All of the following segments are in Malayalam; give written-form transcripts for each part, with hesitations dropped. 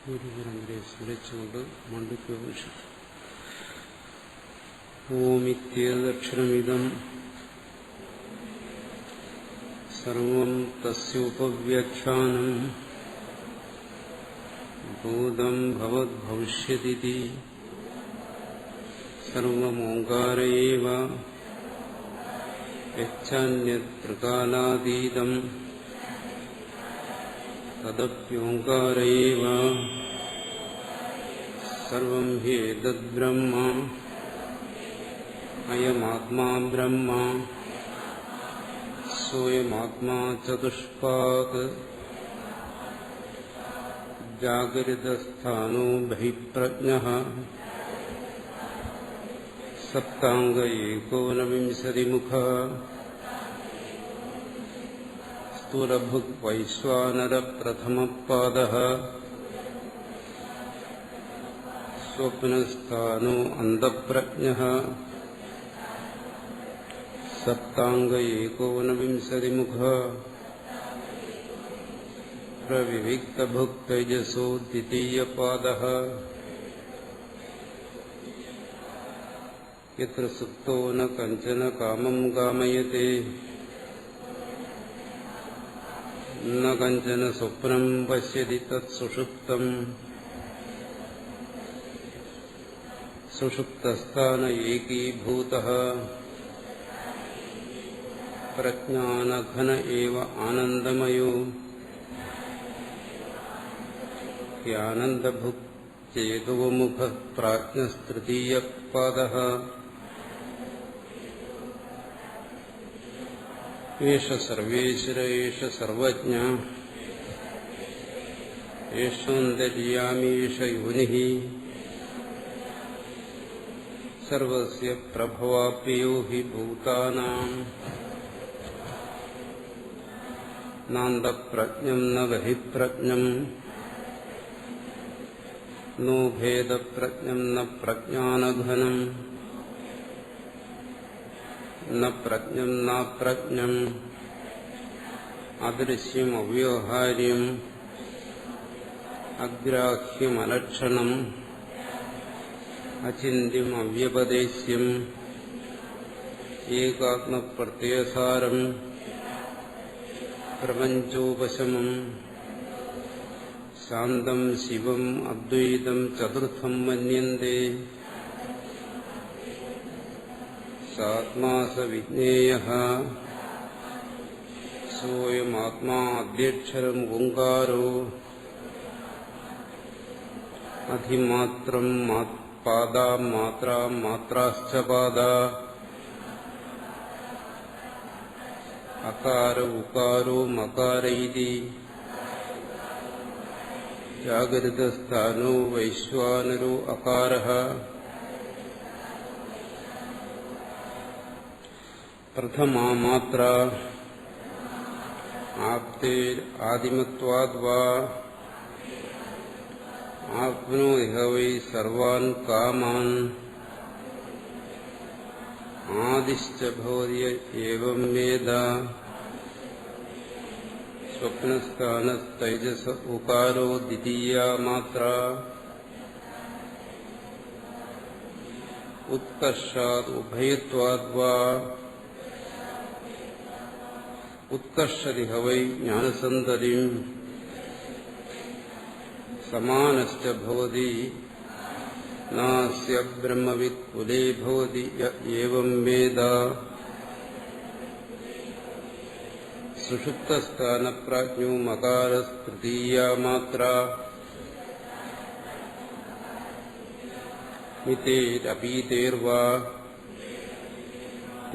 ഗുരുപരമ്പരയെ സ്മരിച്ചുകൊണ്ട് മണ്ഡൂക്യോപനിഷത്ത്. ഓമിത്യേതക്ഷരമിദം സർവം തസ്യോപവ്യാഖ്യാനം ഭൂതം ഭവദ്ഭവിഷ്യതി സർവമോങ്കാര ഏവ യച്ഛാന്യത്രികാലാതീതം തദപ്യോങ്കാര ഏവ സർവം ഹ്യേതദ്ബ്രഹ്മ അയമാത്മാ ബ്രഹ്മ സോയമാത്മാ ചതുഷ്പാദ് ജാഗരിതസ്ഥാനോ ബഹിപ്രജ്ഞഃ സപ്താംഗ ഏകോനവിംശതിമുഖഃ സ്ഥൂലഭുഗ് വൈശ്വാനര പ്രഥമപാദഃ സ്വപ്നസ്ഥാനോ അന്തഃപ്രജ്ഞഃ സപ്താംഗ ഏകോനവിംശതിമുഖഃ പ്രവിവിക്തഭുഗ് തൈജസോ ദ്വിതീയപാദഃ യത്ര സുപ്തോ ന കഞ്ചന കാമം കാമയതേ ന കഞ്ചന സ്വപ്നം പശ്യതി തത് സുഷുപ്തം സുഷുപ്തസ്ഥാന ഏകീഭൂതഃ പ്രജ്ഞാനഘന ഏവ ആനന്ദമയോ യാനന്ദഭുക് ചേതോമുഖഃ പ്രാജ്ഞസ്തൃതീയപാദഃ ഏഷ സർവേശ്വര ഏഷ സർവജ്ഞ ഏഷാന്തര്യാമി ഏഷ യോനിഃ സർവസ്യ പ്രഭവാപ്യോ ഹി ഭൂതാനാം നാന്തപ്രജ്ഞം ന ബഹിപ്രജ്ഞം നോ ഭേദപ്രജ്ഞം ന പ്രജ്ഞാനഘനം ന പ്രജ്ഞം നാപ്രജ്ഞം അദൃശ്യം അവ്യവഹാര്യം അഗ്രാഹ്യമലക്ഷണം അചിന്യം അവ്യപദേശ്യം ഏകാത്മപ്രത്യയസാരം പ്രപഞ്ചോപശമം ശാന്തം ശിവം അദ്വൈതം ചതുർത്ഥം മന്യന്തേ സാത്മാ സ വിജ്ഞേയഃ സോയമാത്മാ അദ്യക്ഷരം ഓങ്കാരോ അധിമാത്രം പാദാ മാത്രാ മാത്രാശ്ച പാദാ അകാര ഉകാരോ മകാര ഇതി ജാഗരിതസ്ഥാനോ വൈശ്വാനരോ അകാരഃ പ്രഥമാ മാത്ര ആപ്തേർ ആദിമത്വാദ് വാ ആപ്നോതിഹ വൈ സർവാൻ കാമാൻ ആദിശ്ച ഭവതി ഏവം വേദ സ്വപ്നസ്ഥാനസ്തൈജസ ഉകാരോ ദ്വിതീയാ മാത്ര ഉത്കർഷാദ് ഉഭയത്വാദ് വാ ഉത്കർഷതി ഹവൈ ജ്ഞാനസന്തതിം സമാനശ്ച ഭവതി നാസ്യ ബ്രഹ്മവിത് കുലേ ഭവതി ഏവം വേദ സുഷുപ്തസ്ഥാനപ്രാജ്ഞോ മകാരസ്തൃതീയാ മാത്ര മിതേരപീതേർവാ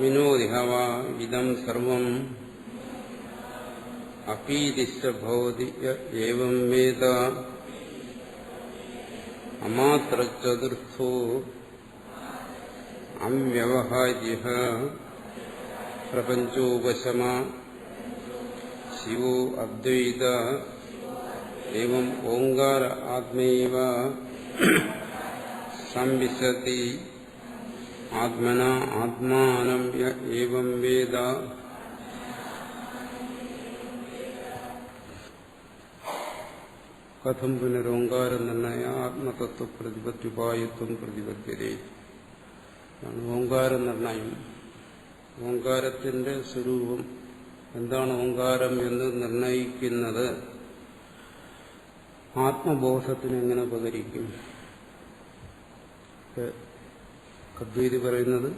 വിനോദിഹ വാ ഇദം സർവം അപീതിശ്ച ഭവതി ഏവം വേദ അമാത്രചതുർത്ഥോ അവ്യവഹാര്യഃ പ്രപഞ്ചോപശമ ശിവോ അദ്വൈത ഏവം ഓംകാര ആത്മൈവ സംവിശതി ആത്മന ആത്മാനം ഏവം വേദ. കഥം പുനരോങ്കാര നിർണയ ആത്മതത്വ പ്രതിപത്യുപായത്വം പ്രതിപദ്ധ്യതേ. ഓങ്കാര നിർണയം, ഓങ്കാരത്തിന്റെ സ്വരൂപം എന്താണ്, ഓങ്കാരം എന്ന് നിർണയിക്കുന്നത് ആത്മബോധത്തിന് എങ്ങനെ ഉപകരിക്കും. അദ്വൈതി പറയുന്നത്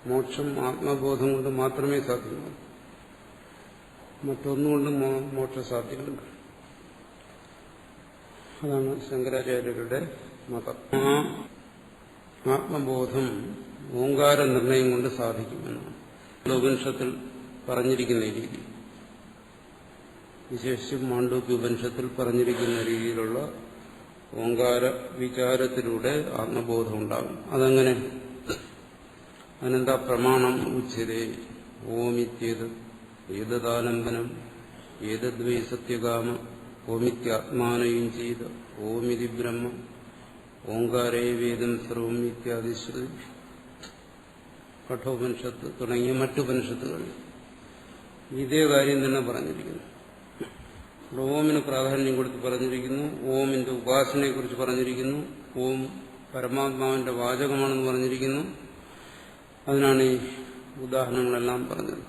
മോക്ഷം ആത്മബോധം കൊണ്ട് മാത്രമേ സാധ്യമാകൂ, മറ്റൊന്നുകൊണ്ടും മോക്ഷം സാധ്യമല്ല. അതാണ് ശങ്കരാചാര്യരുടെ മതം. ആ ആത്മബോധം ഓങ്കാര നിർണയം കൊണ്ട് സാധിക്കുമെന്നാണ് ഉപനിഷത്തിൽ പറഞ്ഞിരിക്കുന്ന രീതി. വിശേഷിച്ചും മാണ്ഡൂക്യ ഉപനിഷത്തിൽ പറഞ്ഞിരിക്കുന്ന രീതിയിലുള്ള ഓങ്കാര വിചാരത്തിലൂടെ ആത്മബോധം ഉണ്ടാകും. അതങ്ങനെ അതിനെന്താ പ്രമാണം? ഉച്ചതേ ഓമിത്യേത് ഏതദാലംബനം ഏതദ്വൈ സത്യകാമ ഓമിത്യാത്മാനയും ചെയ്ത് ഓമിതി ബ്രഹ്മ ഓങ്കാരേ വേദം സർവം ഇത്യാദി ശ്രുതി. കഠോപനിഷത്ത് തുടങ്ങിയ മറ്റുപനിഷത്തുകൾ ഇതേ കാര്യം തന്നെ പറഞ്ഞിരിക്കുന്നു. ഓമിന് പ്രാധാന്യം കൊടുത്ത് പറഞ്ഞിരിക്കുന്നു, ഓമിന്റെ ഉപാസനയെക്കുറിച്ച് പറഞ്ഞിരിക്കുന്നു, ഓം പരമാത്മാവിന്റെ വാചകമാണെന്ന് പറഞ്ഞിരിക്കുന്നു. അതിനാണ് ഈ ഉദാഹരണങ്ങളെല്ലാം പറഞ്ഞത്.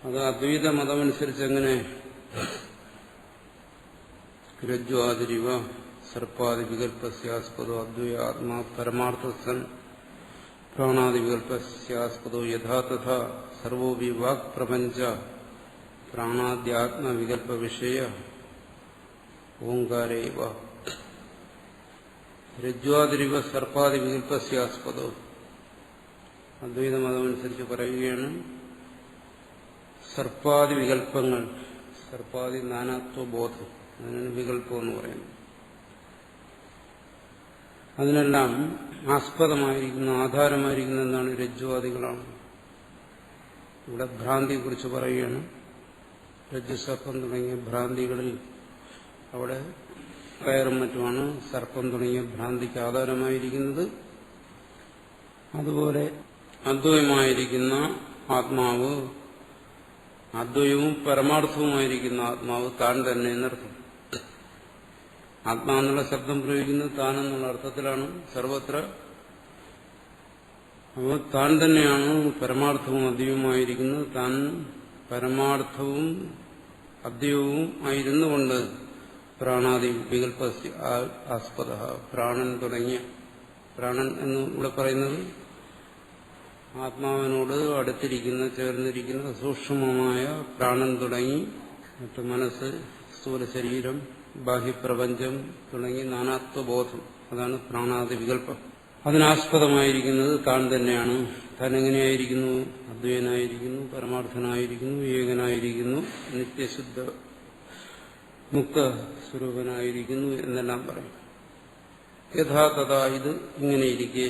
അത് അദ്വൈത മതമനുസരിച്ച് എങ്ങനെ രജ്വാതിരിവ സർപ്പാദി വികല്പസ്യാസ്പദോ അദ്വൈ ആത്മാ പരമാർത്ഥസൻ പ്രാണാദി വികല്പസ്യാസ്പദോ യഥാ തഥാ സർവോപി വാക് പ്രപഞ്ച പ്രാണാദ്യാത്മവികല്പ വിഷയ ഓങ്കാരൈവ രജ്വാതിരിവ സർപ്പാദി വികല്പസ്യാസ്പദോ. അദ്വൈത മതമനുസരിച്ച് പറയുകയാണ്, സർപ്പാദി വികല്പങ്ങൾ, സർപ്പാദി നാനാത്വബോധം, അതിനാണ് വികല്പം എന്ന് പറയുന്നത്. അതിനെല്ലാം ആസ്പദമായിരിക്കുന്ന, ആധാരമായിരിക്കുന്ന എന്താണ്? രജ്ജുവാദികളാണ്. ഇവിടെ ഭ്രാന്തിയെക്കുറിച്ച് പറയുകയാണ്. രജ്ജുസർപ്പം തുടങ്ങിയ ഭ്രാന്തികളിൽ അവിടെ കയറും മറ്റുമാണ് സർപ്പം തുടങ്ങിയ ഭ്രാന്തിക്ക് ആധാരമായിരിക്കുന്നത്. അതുപോലെ അദ്വൈതമായിരിക്കുന്ന ആത്മാവ്, അദ്വൈതവും പരമാർത്ഥവുമായിരിക്കുന്ന ആത്മാവ് താൻ തന്നെ എന്നർത്ഥം. ആത്മാവെന്നുള്ള ശബ്ദം പ്രയോഗിക്കുന്നത് താനെന്നുള്ള അർത്ഥത്തിലാണ് സർവത്ര. അപ്പോൾ താൻ തന്നെയാണ് പരമാർത്ഥവും അദ്വൈതവുമായിരിക്കുന്നത്. താൻ പരമാർത്ഥവും അദ്വൈതവും ആയിരുന്നുകൊണ്ട് പ്രാണാദി വികല്പ ആസ്പദ, പ്രാണൻ തുടങ്ങിയ, പ്രാണൻ എന്ന് ഇവിടെ പറയുന്നത് ആത്മാവിനോട് അടുത്തിരിക്കുന്ന, ചേർന്നിരിക്കുന്ന സൂക്ഷ്മമായ പ്രാണൻ തുടങ്ങി മറ്റ് മനസ്സ്, സ്ഥൂല ശരീരം, ബാഹ്യപ്രപഞ്ചം തുടങ്ങി നാനാത്വബോധം, അതാണ് പ്രാണാദി വികല്പം. അതിനാസ്പദമായിരിക്കുന്നത് താൻ തന്നെയാണ്. താൻ എങ്ങനെയായിരിക്കുന്നു? അദ്വൈതനായിരിക്കുന്നു, പരമാർത്ഥനായിരിക്കുന്നു, ഏകനായിരിക്കുന്നു, നിത്യശുദ്ധ മുക്ത സ്വരൂപനായിരിക്കുന്നു എന്നെല്ലാം പറയും. യഥാ തഥാ ഇത് ഇങ്ങനെയിരിക്കെ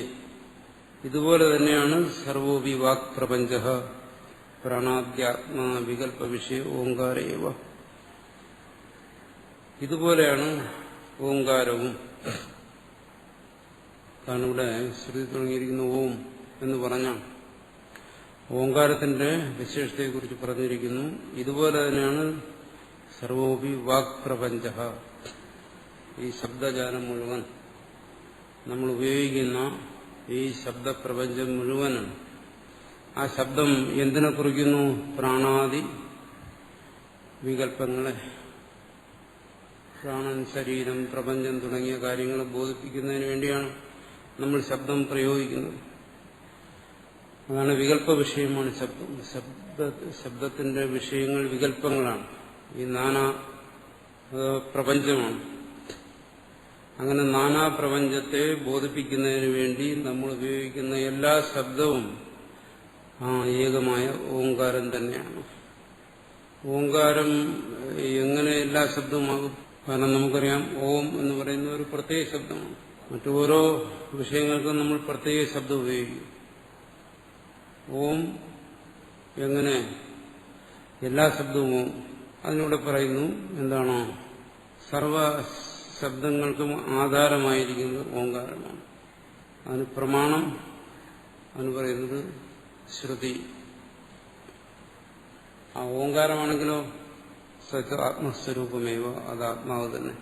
ഇതുപോലെ തന്നെയാണ് സർവോപി വാക് പ്രപഞ്ച പ്രാണാദ്യാത്മാ വികല്പ വിഷയ ഓങ്കാരേവ. ഇതുപോലെയാണ് ഓങ്കാരവും. കാരണം ഇവിടെ ശ്രുതി തുടങ്ങിയിരിക്കുന്ന ഓം എന്ന് പറഞ്ഞാൽ ഓങ്കാരത്തിന്റെ വിശേഷതയെക്കുറിച്ച് പറഞ്ഞിരിക്കുന്നു. ഇതുപോലെ തന്നെയാണ് സർവോപി വാക് പ്രപഞ്ച, ഈ ശബ്ദജാലം മുഴുവൻ, നമ്മൾ ഉപയോഗിക്കുന്ന ഈ ശബ്ദപ്രപഞ്ചം മുഴുവനും ആ ശബ്ദം എന്തിനെ കുറിക്കുന്നു? പ്രാണാദി വികല്പങ്ങളെ, പ്രാണൻ, ശരീരം, പ്രപഞ്ചം തുടങ്ങിയ കാര്യങ്ങളെ ബോധിപ്പിക്കുന്നതിന് വേണ്ടിയാണ് നമ്മൾ ശബ്ദം പ്രയോഗിക്കുന്നത്. അതാണ് വികല്പ വിഷയമാണ് ശബ്ദം. ശബ്ദത്തിന്റെ വിഷയങ്ങൾ വികല്പങ്ങളാണ്. ഈ നാനാ പ്രപഞ്ചമാണ്. അങ്ങനെ നാനാ പ്രപഞ്ചത്തെ ബോധിപ്പിക്കുന്നതിന് വേണ്ടി നമ്മൾ ഉപയോഗിക്കുന്ന എല്ലാ ശബ്ദവും ആ ഏകമായ ഓങ്കാരം തന്നെയാണ്. ഓങ്കാരം എങ്ങനെ എല്ലാ ശബ്ദവുമാകും? കാരണം നമുക്കറിയാം, ഓം എന്ന് പറയുന്ന ഒരു പ്രത്യേക ശബ്ദമാണ്. മറ്റോരോ വിഷയങ്ങൾക്കും നമ്മൾ പ്രത്യേക ശബ്ദം ഉപയോഗിക്കും. ഓം എങ്ങനെ എല്ലാ ശബ്ദവും ഓം? അതിലൂടെ പറയുന്നു എന്താണോ സർവ ശബ്ദങ്ങൾക്കും ആധാരമായിരിക്കുന്നത് ഓങ്കാരമാണ്. അതിന് പ്രമാണം അതിന് പറയുന്നത് ശ്രുതി. ആ ഓങ്കാരമാണെങ്കിലോ സത് ആത്മസ്വരൂപമേവ, അത് ആത്മാവ് തന്നെ.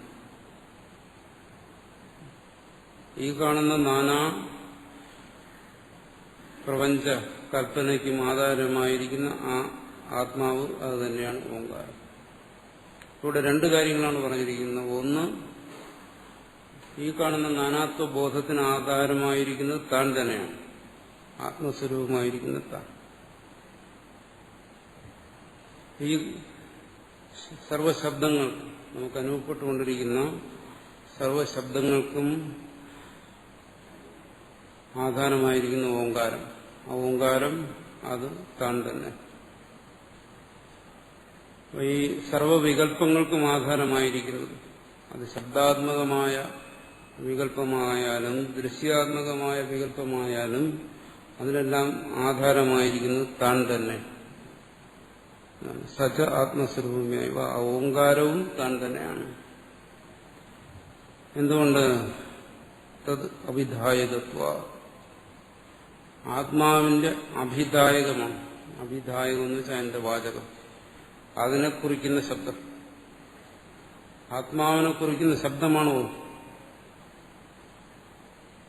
ഈ കാണുന്ന നാനാ പ്രപഞ്ച കൽപ്പനയ്ക്കും ആധാരമായിരിക്കുന്ന ആ ആത്മാവ് അത് തന്നെയാണ് ഓങ്കാരം. ഇവിടെ രണ്ട് കാര്യങ്ങളാണ് പറഞ്ഞിരിക്കുന്നത്. ഒന്ന്, ഈ കാണുന്ന നാനാത്വ ബോധത്തിന് ആധാരമായിരിക്കുന്നത് താൻ തന്നെയാണ്, ആത്മസ്വരൂപമായിരിക്കുന്ന താൻ. ഈ സർവശബ്ദങ്ങൾ നമുക്ക് അനുഭവപ്പെട്ടുകൊണ്ടിരിക്കുന്ന സർവശബ്ദങ്ങൾക്കും ആധാരമായിരിക്കുന്ന ഓങ്കാരം. ആ ഓങ്കാരം അത് താൻ തന്നെ. ഈ സർവവികല്പങ്ങൾക്കും ആധാരമായിരിക്കുന്നത് അത് ശബ്ദാത്മകമായ വികല്പമായാലും ദൃശ്യാത്മകമായ വികല്പമായാലും അതിനെല്ലാം ആധാരമായിരിക്കുന്നത് താൻ തന്നെ. സച ആത്മസ്വരൂപമേവ, ആ ഓങ്കാരവും താൻ തന്നെയാണ്. എന്തുകൊണ്ട്? തത് അഭിധായകത്വ, ആത്മാവിന്റെ അഭിധായകമാണ്. അഭിധായകം എന്ന് വെച്ചാൽ അതിന്റെ വാചകം, അതിനെ കുറിക്കുന്ന ശബ്ദം. ആത്മാവിനെ കുറിക്കുന്ന ശബ്ദമാണോ?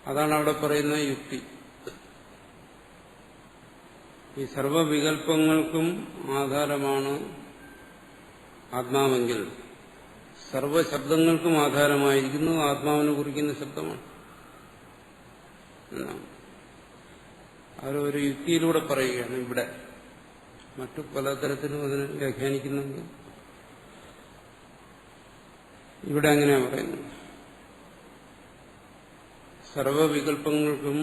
അതാണ് അവിടെ പറയുന്ന യുക്തി. ഈ സർവവികല്പങ്ങൾക്കും ആധാരമാണ് ആത്മാവെങ്കിൽ സർവശബ്ദങ്ങൾക്കും ആധാരമായിരിക്കുന്നു ആത്മാവിനെ കുറിക്കുന്ന ശബ്ദമാണ് എന്നാണ്. അവരൊരു യുക്തിയിലൂടെ പറയുകയാണ്. ഇവിടെ മറ്റു പലതരത്തിലും അതിനെ വ്യാഖ്യാനിക്കുന്നുണ്ട്. ഇവിടെ അങ്ങനെയാണ് പറയുന്നത്. സർവവികല്പങ്ങൾക്കും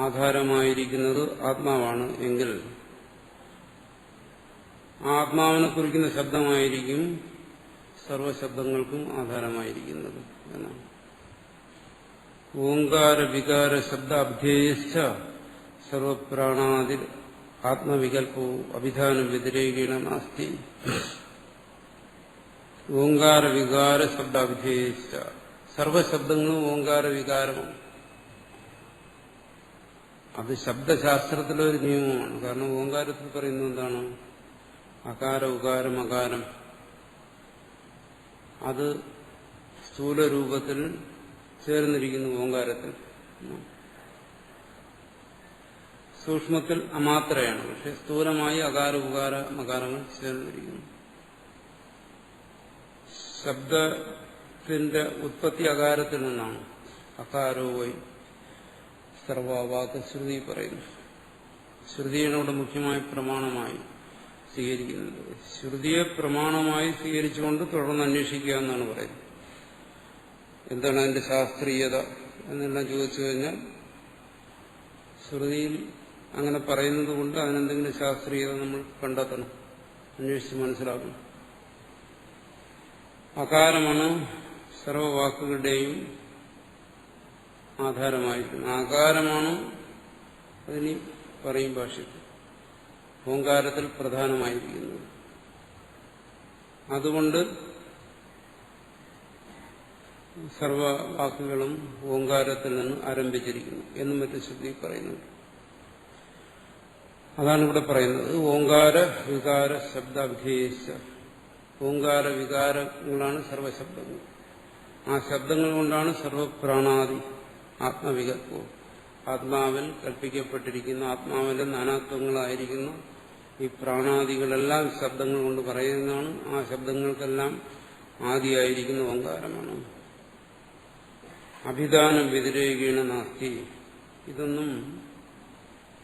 ആധാരമായിരിക്കുന്നത് ആത്മാവാണ് എങ്കിൽ ആത്മാവിനെ കുറിക്കുന്ന ശബ്ദമായിരിക്കും സർവശബ്ദങ്ങൾക്കും ആധാരമായിരിക്കുന്നത് എന്നാണ്. ഓങ്കാര വികാര ശബ്ദ അഭ്യേയശ്ച സർവപ്രാണാദി ആത്മവികല്പവും അഭിധാനം വ്യതിരേകേണ നാസ്തി. ഓങ്കാര വികാര ശബ്ദ അഭ്യേയശ്ച, സർവശബ്ദങ്ങളും ഓങ്കാര വികാരമാണ്. അത് ശബ്ദശാസ്ത്രത്തിലെ ഒരു നിയമമാണ്. കാരണം ഓങ്കാരത്തിൽ പറയുന്നത് എന്താണ്? അകാര ഉകാരം അകാരം, അത് സ്ഥൂലരൂപത്തിൽ ചേർന്നിരിക്കുന്നു ഓങ്കാരത്തിൽ. സൂക്ഷ്മത്തിൽ അമാത്രയാണ്, പക്ഷെ സ്ഥൂലമായി അകാര ഉകാര മകാരങ്ങൾ ചേർന്നിരിക്കുന്നു. ശബ്ദത്തിന്റെ ഉത്പത്തി അകാരത്തിൽ നിന്നാണ്. അകാരോ വൈ സർവവാക്ക് ശ്രുതി പറയുന്നു. ശ്രുതിയാണ് ഇവിടെ മുഖ്യമായ പ്രമാണമായി സ്വീകരിക്കുന്നത്. ശ്രുതിയെ പ്രമാണമായി സ്വീകരിച്ചുകൊണ്ട് തുടർന്ന് അന്വേഷിക്കുക എന്നാണ് പറയുന്നത്. എന്താണ് അതിന്റെ ശാസ്ത്രീയത എന്നെല്ലാം ചോദിച്ചു കഴിഞ്ഞാൽ ശ്രുതിയിൽ അങ്ങനെ പറയുന്നത് കൊണ്ട് അതിനെന്തെങ്കിലും ശാസ്ത്രീയത നമ്മൾ കണ്ടെത്തണം, അന്വേഷിച്ച് മനസ്സിലാക്കണം. അകാരമാണ് സർവവാക്കുകളുടെയും ആധാരമായിരിക്കുന്നു. ആകാരമാണ് അതിന് പറയും ഭാഷ്യത്തിൽ ഓങ്കാരത്തിൽ പ്രധാനമായിരിക്കുന്നത്. അതുകൊണ്ട് സർവവാക്കുകളും ഓങ്കാരത്തിൽ നിന്ന് ആരംഭിച്ചിരിക്കുന്നു എന്നും മറ്റു ശ്രുതി പറയുന്നുണ്ട്. അതാണ് ഇവിടെ പറയുന്നത്. ഓങ്കാര വികാര ശബ്ദാഭിധേയിച്ച ഓങ്കാര വികാരങ്ങളാണ് സർവശബ്ദങ്ങൾ. ആ ശബ്ദങ്ങൾ കൊണ്ടാണ് സർവപ്രാണാദി ആത്മവികല്പവും. ആത്മാവിൽ കൽപ്പിക്കപ്പെട്ടിരിക്കുന്ന ആത്മാവിന്റെ നാനാത്വങ്ങളായിരിക്കുന്ന ഈ പ്രാണാദികളെല്ലാം ശബ്ദങ്ങൾ കൊണ്ട് പറയുന്നതാണ്. ആ ശബ്ദങ്ങൾക്കെല്ലാം ആദിയായിരിക്കുന്ന ഓങ്കാരമാണ്. അഭിധാനം വ്യതിരേകീണ നാസ്തി. ഇതൊന്നും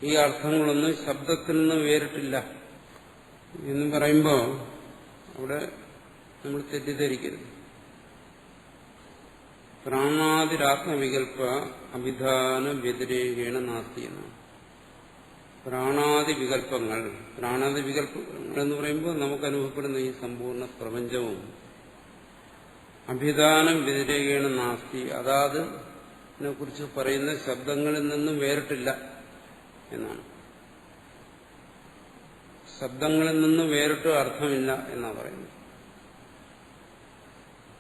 ഈ അർത്ഥങ്ങളൊന്നും ശബ്ദത്തിൽ നിന്ന് വേറിട്ടില്ല എന്ന് പറയുമ്പോൾ അവിടെ നമ്മൾ തെറ്റിദ്ധരിക്കരുത്. പ്രാണാദിരാത്മവികല്പ അഭിധാന വ്യതിരേകേണ നാസ്തി എന്നാണ്. പ്രാണാദി വികല്പങ്ങൾ എന്ന് പറയുമ്പോൾ നമുക്ക് അനുഭവപ്പെടുന്ന ഈ സമ്പൂർണ്ണ പ്രപഞ്ചവും അഭിധാനം വ്യതിരേകേണ നാസ്തി, അതാതിനെ കുറിച്ച് പറയുന്ന ശബ്ദങ്ങളിൽ നിന്നും വേറിട്ടില്ല എന്നാണ്. ശബ്ദങ്ങളിൽ നിന്ന് വേറിട്ട് അർത്ഥമില്ല എന്നാണ് പറയുന്നത്.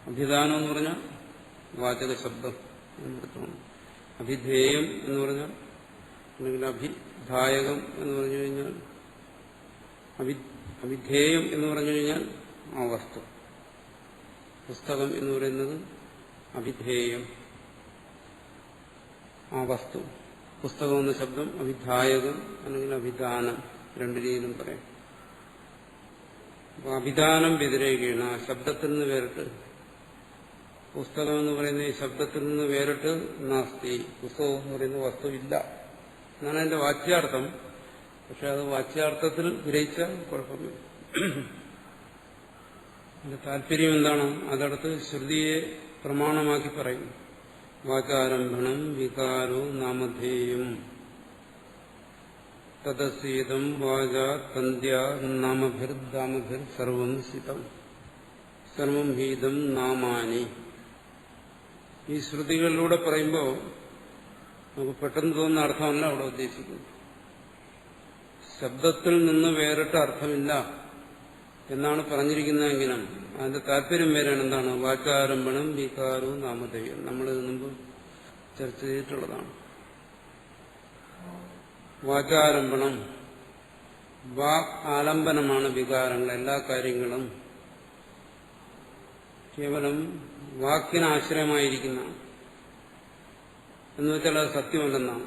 അഭിധാനം എന്ന് പറഞ്ഞാൽ വാചക ശബ്ദം എന്നെടുത്തോണം. അഭിധേയം എന്ന് പറഞ്ഞാൽ അല്ലെങ്കിൽ അഭിധായകം എന്ന് പറഞ്ഞു കഴിഞ്ഞാൽ അഭിധേയം എന്ന് പറഞ്ഞു കഴിഞ്ഞാൽ ആ വസ്തു. പുസ്തകം എന്ന് പറയുന്നത് അഭിധേയം, ആ വസ്തു. പുസ്തകം എന്ന ശബ്ദം അഭിധായകം അല്ലെങ്കിൽ അഭിധാനം, രണ്ടു രീതിയിലും പറയാം. അപ്പൊ അഭിധാനം വ്യതിരേകീണ, ശബ്ദത്തിൽ നിന്ന് വേറിട്ട്, പുസ്തകം എന്ന് പറയുന്ന ഈ ശബ്ദത്തിൽ നിന്ന് വേറിട്ട് നാസ്തി, പുസ്തകം എന്ന് പറയുന്ന വസ്തു ഇല്ല എന്നാണ് അതിന്റെ വാച്യാർത്ഥം. പക്ഷെ അത് വാച്യാർത്ഥത്തിൽ ഗ്രഹിച്ചാൽ കുഴപ്പമില്ല. അതിന്റെ താല്പര്യം എന്താണ്? അതടുത്ത് ശ്രുതിയെ പ്രമാണമാക്കി പറയും. വാചാരംഭണം വികാരോ നാമധേയം തദസീതം വാച തന്ത്യ നാമഭിർദാമഭിർ സർവം സിതം സർവം ഹീതം നാമാനി. ഈ ശ്രുതികളിലൂടെ പറയുമ്പോൾ നമുക്ക് പെട്ടെന്ന് തോന്നുന്ന അർത്ഥമല്ല അവിടെ ഉദ്ദേശിക്കുന്നത്. ശബ്ദത്തിൽ നിന്ന് വേറിട്ട അർത്ഥമില്ല എന്നാണ് പറഞ്ഞിരിക്കുന്നതെങ്കിലും അതിന്റെ താല്പര്യം വേറെയാണ്. എന്താണ്? വാചാരംഭണം വികാരവും നാമധേയം. നമ്മൾ മുമ്പ് ചർച്ച ചെയ്തിട്ടുള്ളതാണ്. വാചാരംഭണം, വാക് ആലംബനമാണ് വികാരങ്ങൾ. എല്ലാ കാര്യങ്ങളും കേവലം വാക്കിന് ആശ്രയമായിരിക്കുന്ന എന്ന് വെച്ചാൽ അത് സത്യമല്ലെന്നാണ്.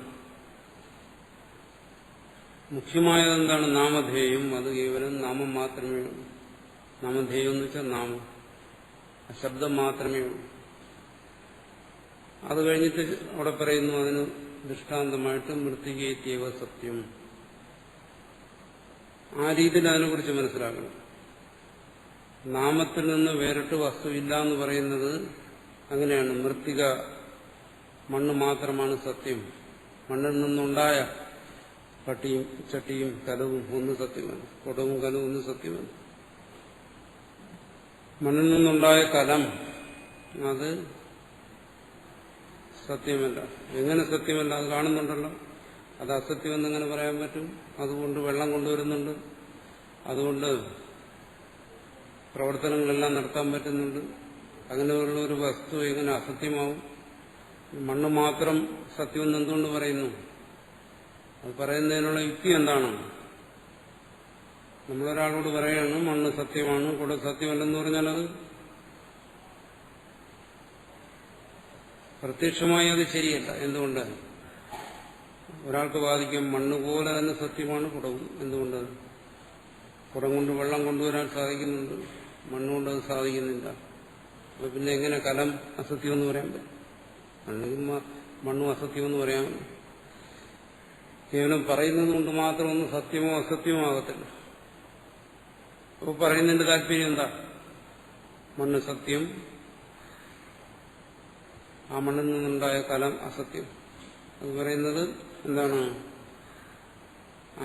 മുഖ്യമായത് എന്താണ്? നാമധേയം. അത് കേവലം നാമം മാത്രമേ ഉള്ളൂ. നാമധേയം എന്ന് വെച്ചാൽ നാമം, ശബ്ദം മാത്രമേ ഉള്ളൂ. അത് കഴിഞ്ഞിട്ട് അവിടെ പറയുന്നു അതിന് ദൃഷ്ടാന്തമായിട്ട് മൃത്തികേത്യവ സത്യം. ആ രീതിയിൽ അതിനെക്കുറിച്ച് മനസ്സിലാക്കണം. നാമത്തിൽ നിന്ന് വേറിട്ട് വസ്തുവില്ല എന്ന് പറയുന്നത് അങ്ങനെയാണ്. മൃത്തിക, മണ്ണ് മാത്രമാണ് സത്യം. മണ്ണിൽ നിന്നുണ്ടായ പട്ടിയും ചട്ടിയും കലവും ഒന്ന് സത്യമല്ല, കുടവും കലവും ഒന്ന് സത്യമല്ല. മണ്ണിൽ നിന്നുണ്ടായ കലം അത് സത്യമല്ല. എങ്ങനെ സത്യമല്ല? അത് കാണുന്നുണ്ടല്ലോ. അത് അസത്യമെന്ന് എങ്ങനെ പറയാൻ പറ്റും? അതുകൊണ്ട് വെള്ളം കൊണ്ടുവരുന്നുണ്ട്, അതുകൊണ്ട് പ്രവർത്തനങ്ങളെല്ലാം നടത്താൻ പറ്റുന്നുണ്ട്. അങ്ങനെയുള്ള ഒരു വസ്തു എങ്ങനെ അസത്യമാവും? മണ്ണ് മാത്രം സത്യമെന്ന് എന്തുകൊണ്ട് പറയുന്നു? അത് പറയുന്നതിനുള്ള യുക്തി എന്താണ്? നമ്മളൊരാളോട് പറയാണ് മണ്ണ് സത്യമാണ്, കൂടെ സത്യമല്ലെന്ന് പറഞ്ഞാൽ അത് പ്രത്യക്ഷമായി അത് ശരിയല്ല. എന്തുകൊണ്ട്? ഒരാൾക്ക് വാദിക്കും മണ്ണ് പോലെ തന്നെ സത്യമാണ് കുടവും. എന്തുകൊണ്ട്? കുടം കൊണ്ട് വെള്ളം കൊണ്ടുവരാൻ സാധിക്കുന്നുണ്ട്, മണ്ണുകൊണ്ട് അത് സാധിക്കുന്നില്ല. അപ്പൊ പിന്നെ എങ്ങനെ കലം അസത്യമെന്ന് പറയാൻ പറ്റും? അല്ലെങ്കിൽ മണ്ണും അസത്യമെന്ന് പറയാൻ കേവലം പറയുന്നത് കൊണ്ട് മാത്രം ഒന്നും സത്യമോ അസത്യമോ ആകത്തില്ല. അപ്പോൾ പറയുന്നതിന്റെ താല്പര്യം എന്താ? മണ്ണ് സത്യം, ആ മണ്ണിൽ നിന്നുണ്ടായ കലം അസത്യം. അത് പറയുന്നത് എന്താണ്?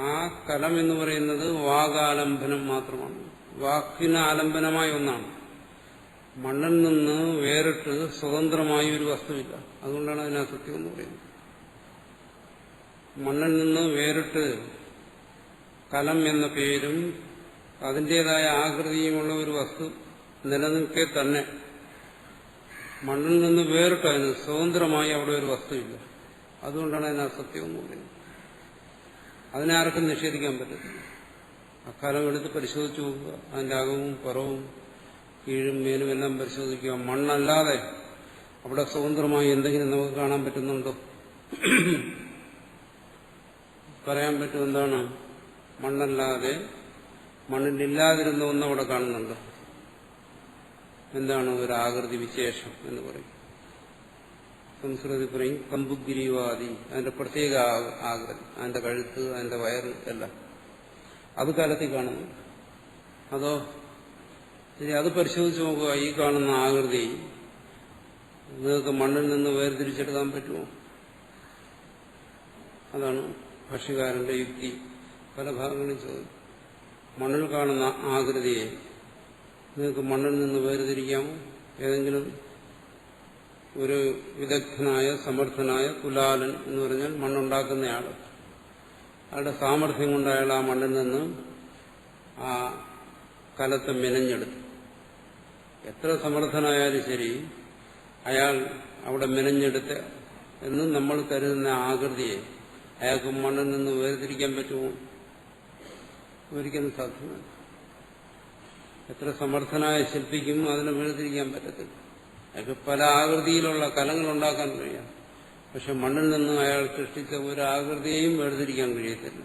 ആ കലം എന്ന് പറയുന്നത് വാകാലംബനം മാത്രമാണ്, വാക്കിന് ആലംബനമായ ഒന്നാണ്. മണ്ണിൽ നിന്ന് വേറിട്ട് സ്വതന്ത്രമായ ഒരു വസ്തുവില്ല. അതുകൊണ്ടാണ് അതിന് അസത്യം എന്ന് പറയുന്നത്. മണ്ണിൽ നിന്ന് വേറിട്ട് കലം എന്ന പേരും അതിൻ്റെതായ ആകൃതിയുമുള്ള ഒരു വസ്തു നിലനിൽക്കെ തന്നെ മണ്ണിൽ നിന്ന് വേറിട്ട് അതിന് സ്വതന്ത്രമായി അവിടെ ഒരു വസ്തുവില്ല. അതുകൊണ്ടാണ് അതിന് അസത്യം എന്ന് പറയുന്നത്. അതിനെ ആർക്കും നിഷേധിക്കാൻ പറ്റത്തില്ല. അക്കാലം എടുത്ത് പരിശോധിച്ചു നോക്കുക. അതിൻ്റെ അകവും പുറവും കീഴും മേലും എല്ലാം പരിശോധിക്കുക. മണ്ണല്ലാതെ അവിടെ സ്വതന്ത്രമായി എന്തെങ്കിലും നമുക്ക് കാണാൻ പറ്റുന്നുണ്ടോ? പറയാൻ പറ്റും. എന്താണ്? മണ്ണല്ലാതെ മണ്ണിലില്ലാതിരുന്ന ഒന്ന് അവിടെ കാണുന്നുണ്ട്. എന്താണ്? ഒരു ആകൃതി വിശേഷം എന്ന് പറയും. സംസ്കൃതത്തിൽ പറയും കമ്പുഗിരിവാദി. അതിന്റെ പ്രത്യേക ആകൃതി, അതിന്റെ കഴുത്ത്, അതിന്റെ വയറ് എല്ലാം അത് കാലത്തിൽ കാണുന്നുണ്ട്. അതോ ശരി, അത് പരിശോധിച്ച് നോക്കുക. ഈ കാണുന്ന ആകൃതി നിങ്ങൾക്ക് മണ്ണിൽ നിന്ന് വേർതിരിച്ചെടുക്കാൻ പറ്റുമോ? അതാണ് ഭാഷ്യകാരന്റെ യുക്തി. പല ഭാഗങ്ങളിൽ ചോദിക്കും. മണ്ണിൽ കാണുന്ന ആകൃതിയെ നിങ്ങൾക്ക് മണ്ണിൽ നിന്ന് വേർതിരിക്കാമോ? ഏതെങ്കിലും ഒരു വിദഗ്ധനായ സമർത്ഥനായ കുലാലൻ എന്ന് പറഞ്ഞാൽ മണ്ണുണ്ടാക്കുന്നയാൾ, അയാളുടെ സാമർഥ്യം കൊണ്ട് അയാൾ ആ മണ്ണിൽ നിന്ന് ആ കലത്തെ മെനഞ്ഞെടുത്തു. എത്ര സമർത്ഥനായാലും ശരി, അയാൾ അവിടെ മെനഞ്ഞെടുത്ത് എന്ന് നമ്മൾ കരുതുന്ന ആകൃതിയെ അയാൾക്ക് മണ്ണിൽ നിന്ന് വേർതിരിക്കാൻ പറ്റുമോ? ഒരിക്കലും സാധ്യമല്ല. എത്ര സമർത്ഥനായ ശില്പിക്കും അതിനെ വേർതിരിക്കാൻ പറ്റത്തില്ല. അയാൾക്ക് പല ആകൃതിയിലുള്ള കലങ്ങൾ ഉണ്ടാക്കാൻ കഴിയാം. പക്ഷെ മണ്ണിൽ നിന്ന് അയാൾ സൃഷ്ടിച്ച ഒരു ആകൃതിയെയും വേർതിരിക്കാൻ കഴിയത്തില്ല.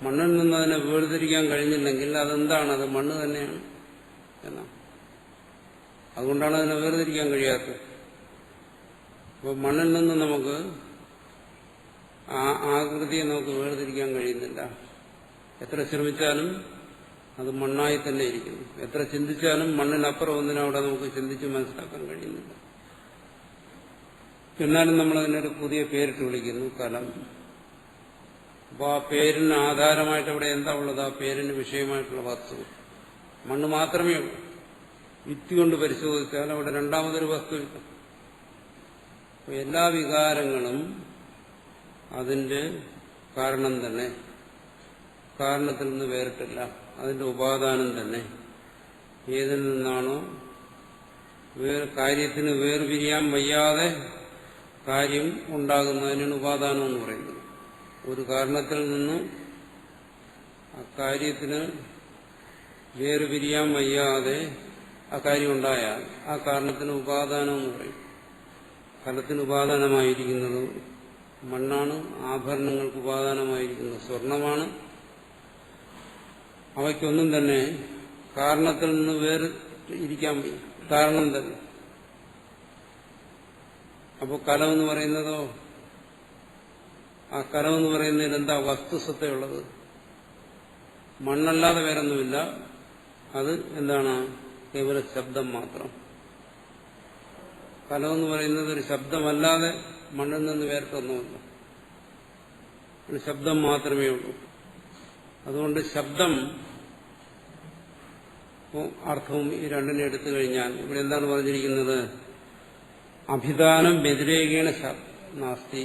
മണ്ണിൽ നിന്ന് അതിനെ വേർതിരിക്കാൻ കഴിഞ്ഞില്ലെങ്കിൽ അതെന്താണ്? അത് മണ്ണ് തന്നെയാണ് എന്നാണ്. അതുകൊണ്ടാണ് അതിനെ വേർതിരിക്കാൻ കഴിയാത്തത്. അപ്പോൾ മണ്ണിൽ നിന്ന് നമുക്ക് ആ ആകൃതിയെ നമുക്ക് വേർതിരിക്കാൻ കഴിയുന്നില്ല. എത്ര ശ്രമിച്ചാലും അത് മണ്ണായി തന്നെ ഇരിക്കുന്നു. എത്ര ചിന്തിച്ചാലും മണ്ണിനപ്പുറം ഒന്നിനും അവിടെ നമുക്ക് ചിന്തിച്ച് മനസ്സിലാക്കാൻ കഴിയുന്നില്ല. എന്നാലും നമ്മളതിനൊരു പുതിയ പേരിട്ട് വിളിക്കുന്നു, കലം. അപ്പോൾ ആ പേരിന് ആധാരമായിട്ട് അവിടെ എന്താ ഉള്ളത്? ആ പേരിന് വിഷയമായിട്ടുള്ള വസ്തു മണ്ണ് മാത്രമേ ഉള്ളൂ. യുക്തി കൊണ്ട് പരിശോധിച്ചാൽ അവിടെ രണ്ടാമതൊരു വസ്തുവില്ല. അപ്പോൾ എല്ലാ വികാരങ്ങളും അതിന്റെ കാരണം തന്നെ, കാരണത്തിൽ നിന്ന് വേറിട്ടില്ല. അതിന്റെ ഉപാദാനം തന്നെ. ഏതിൽ നിന്നാണോ കാര്യത്തിന് വേർപിരിയാൻ വയ്യാതെ കാര്യം ഉണ്ടാകുന്നതിനാണ് ഉപാദാനം എന്ന് പറയുന്നത്. ഒരു കാരണത്തിൽ നിന്ന് ആ കാര്യത്തിന് വേർപിരിയാൻ വയ്യാതെ ആ കാര്യം ഉണ്ടായാൽ ആ കാരണത്തിന് ഉപാദാനം എന്ന് പറയും. ഫലത്തിന് ഉപാദാനമായിരിക്കുന്നത് മണ്ണാണ്. ആഭരണങ്ങൾക്ക് ഉപാദാനമായിരിക്കുന്നത് സ്വർണമാണ്. അവയ്ക്കൊന്നും തന്നെ കാരണത്തിൽ നിന്ന് വേറെ ഇരിക്കാൻ വയ്യ. കാരണം തന്നെ. അപ്പോൾ കലമെന്ന് പറയുന്നതോ, ആ കലമെന്ന് പറയുന്നതിൽ എന്താ വസ്തുസത്തയുള്ളത്? മണ്ണല്ലാതെ വേറൊന്നുമില്ല. അത് എന്താണ്? കേവല ശബ്ദം മാത്രം. കലമെന്ന് പറയുന്നത് ഒരു ശബ്ദമല്ലാതെ മണ്ണിൽ നിന്ന് വേറിട്ടൊന്നുമില്ല. ഒരു ശബ്ദം മാത്രമേ ഉള്ളൂ. അതുകൊണ്ട് ശബ്ദം അർത്ഥവും ഈ രണ്ടിനെ എടുത്തു കഴിഞ്ഞാൽ ഇവിടെ എന്താണ് പറഞ്ഞിരിക്കുന്നത്? അഭിധാനം വ്യതിരേകേണ നാസ്തി.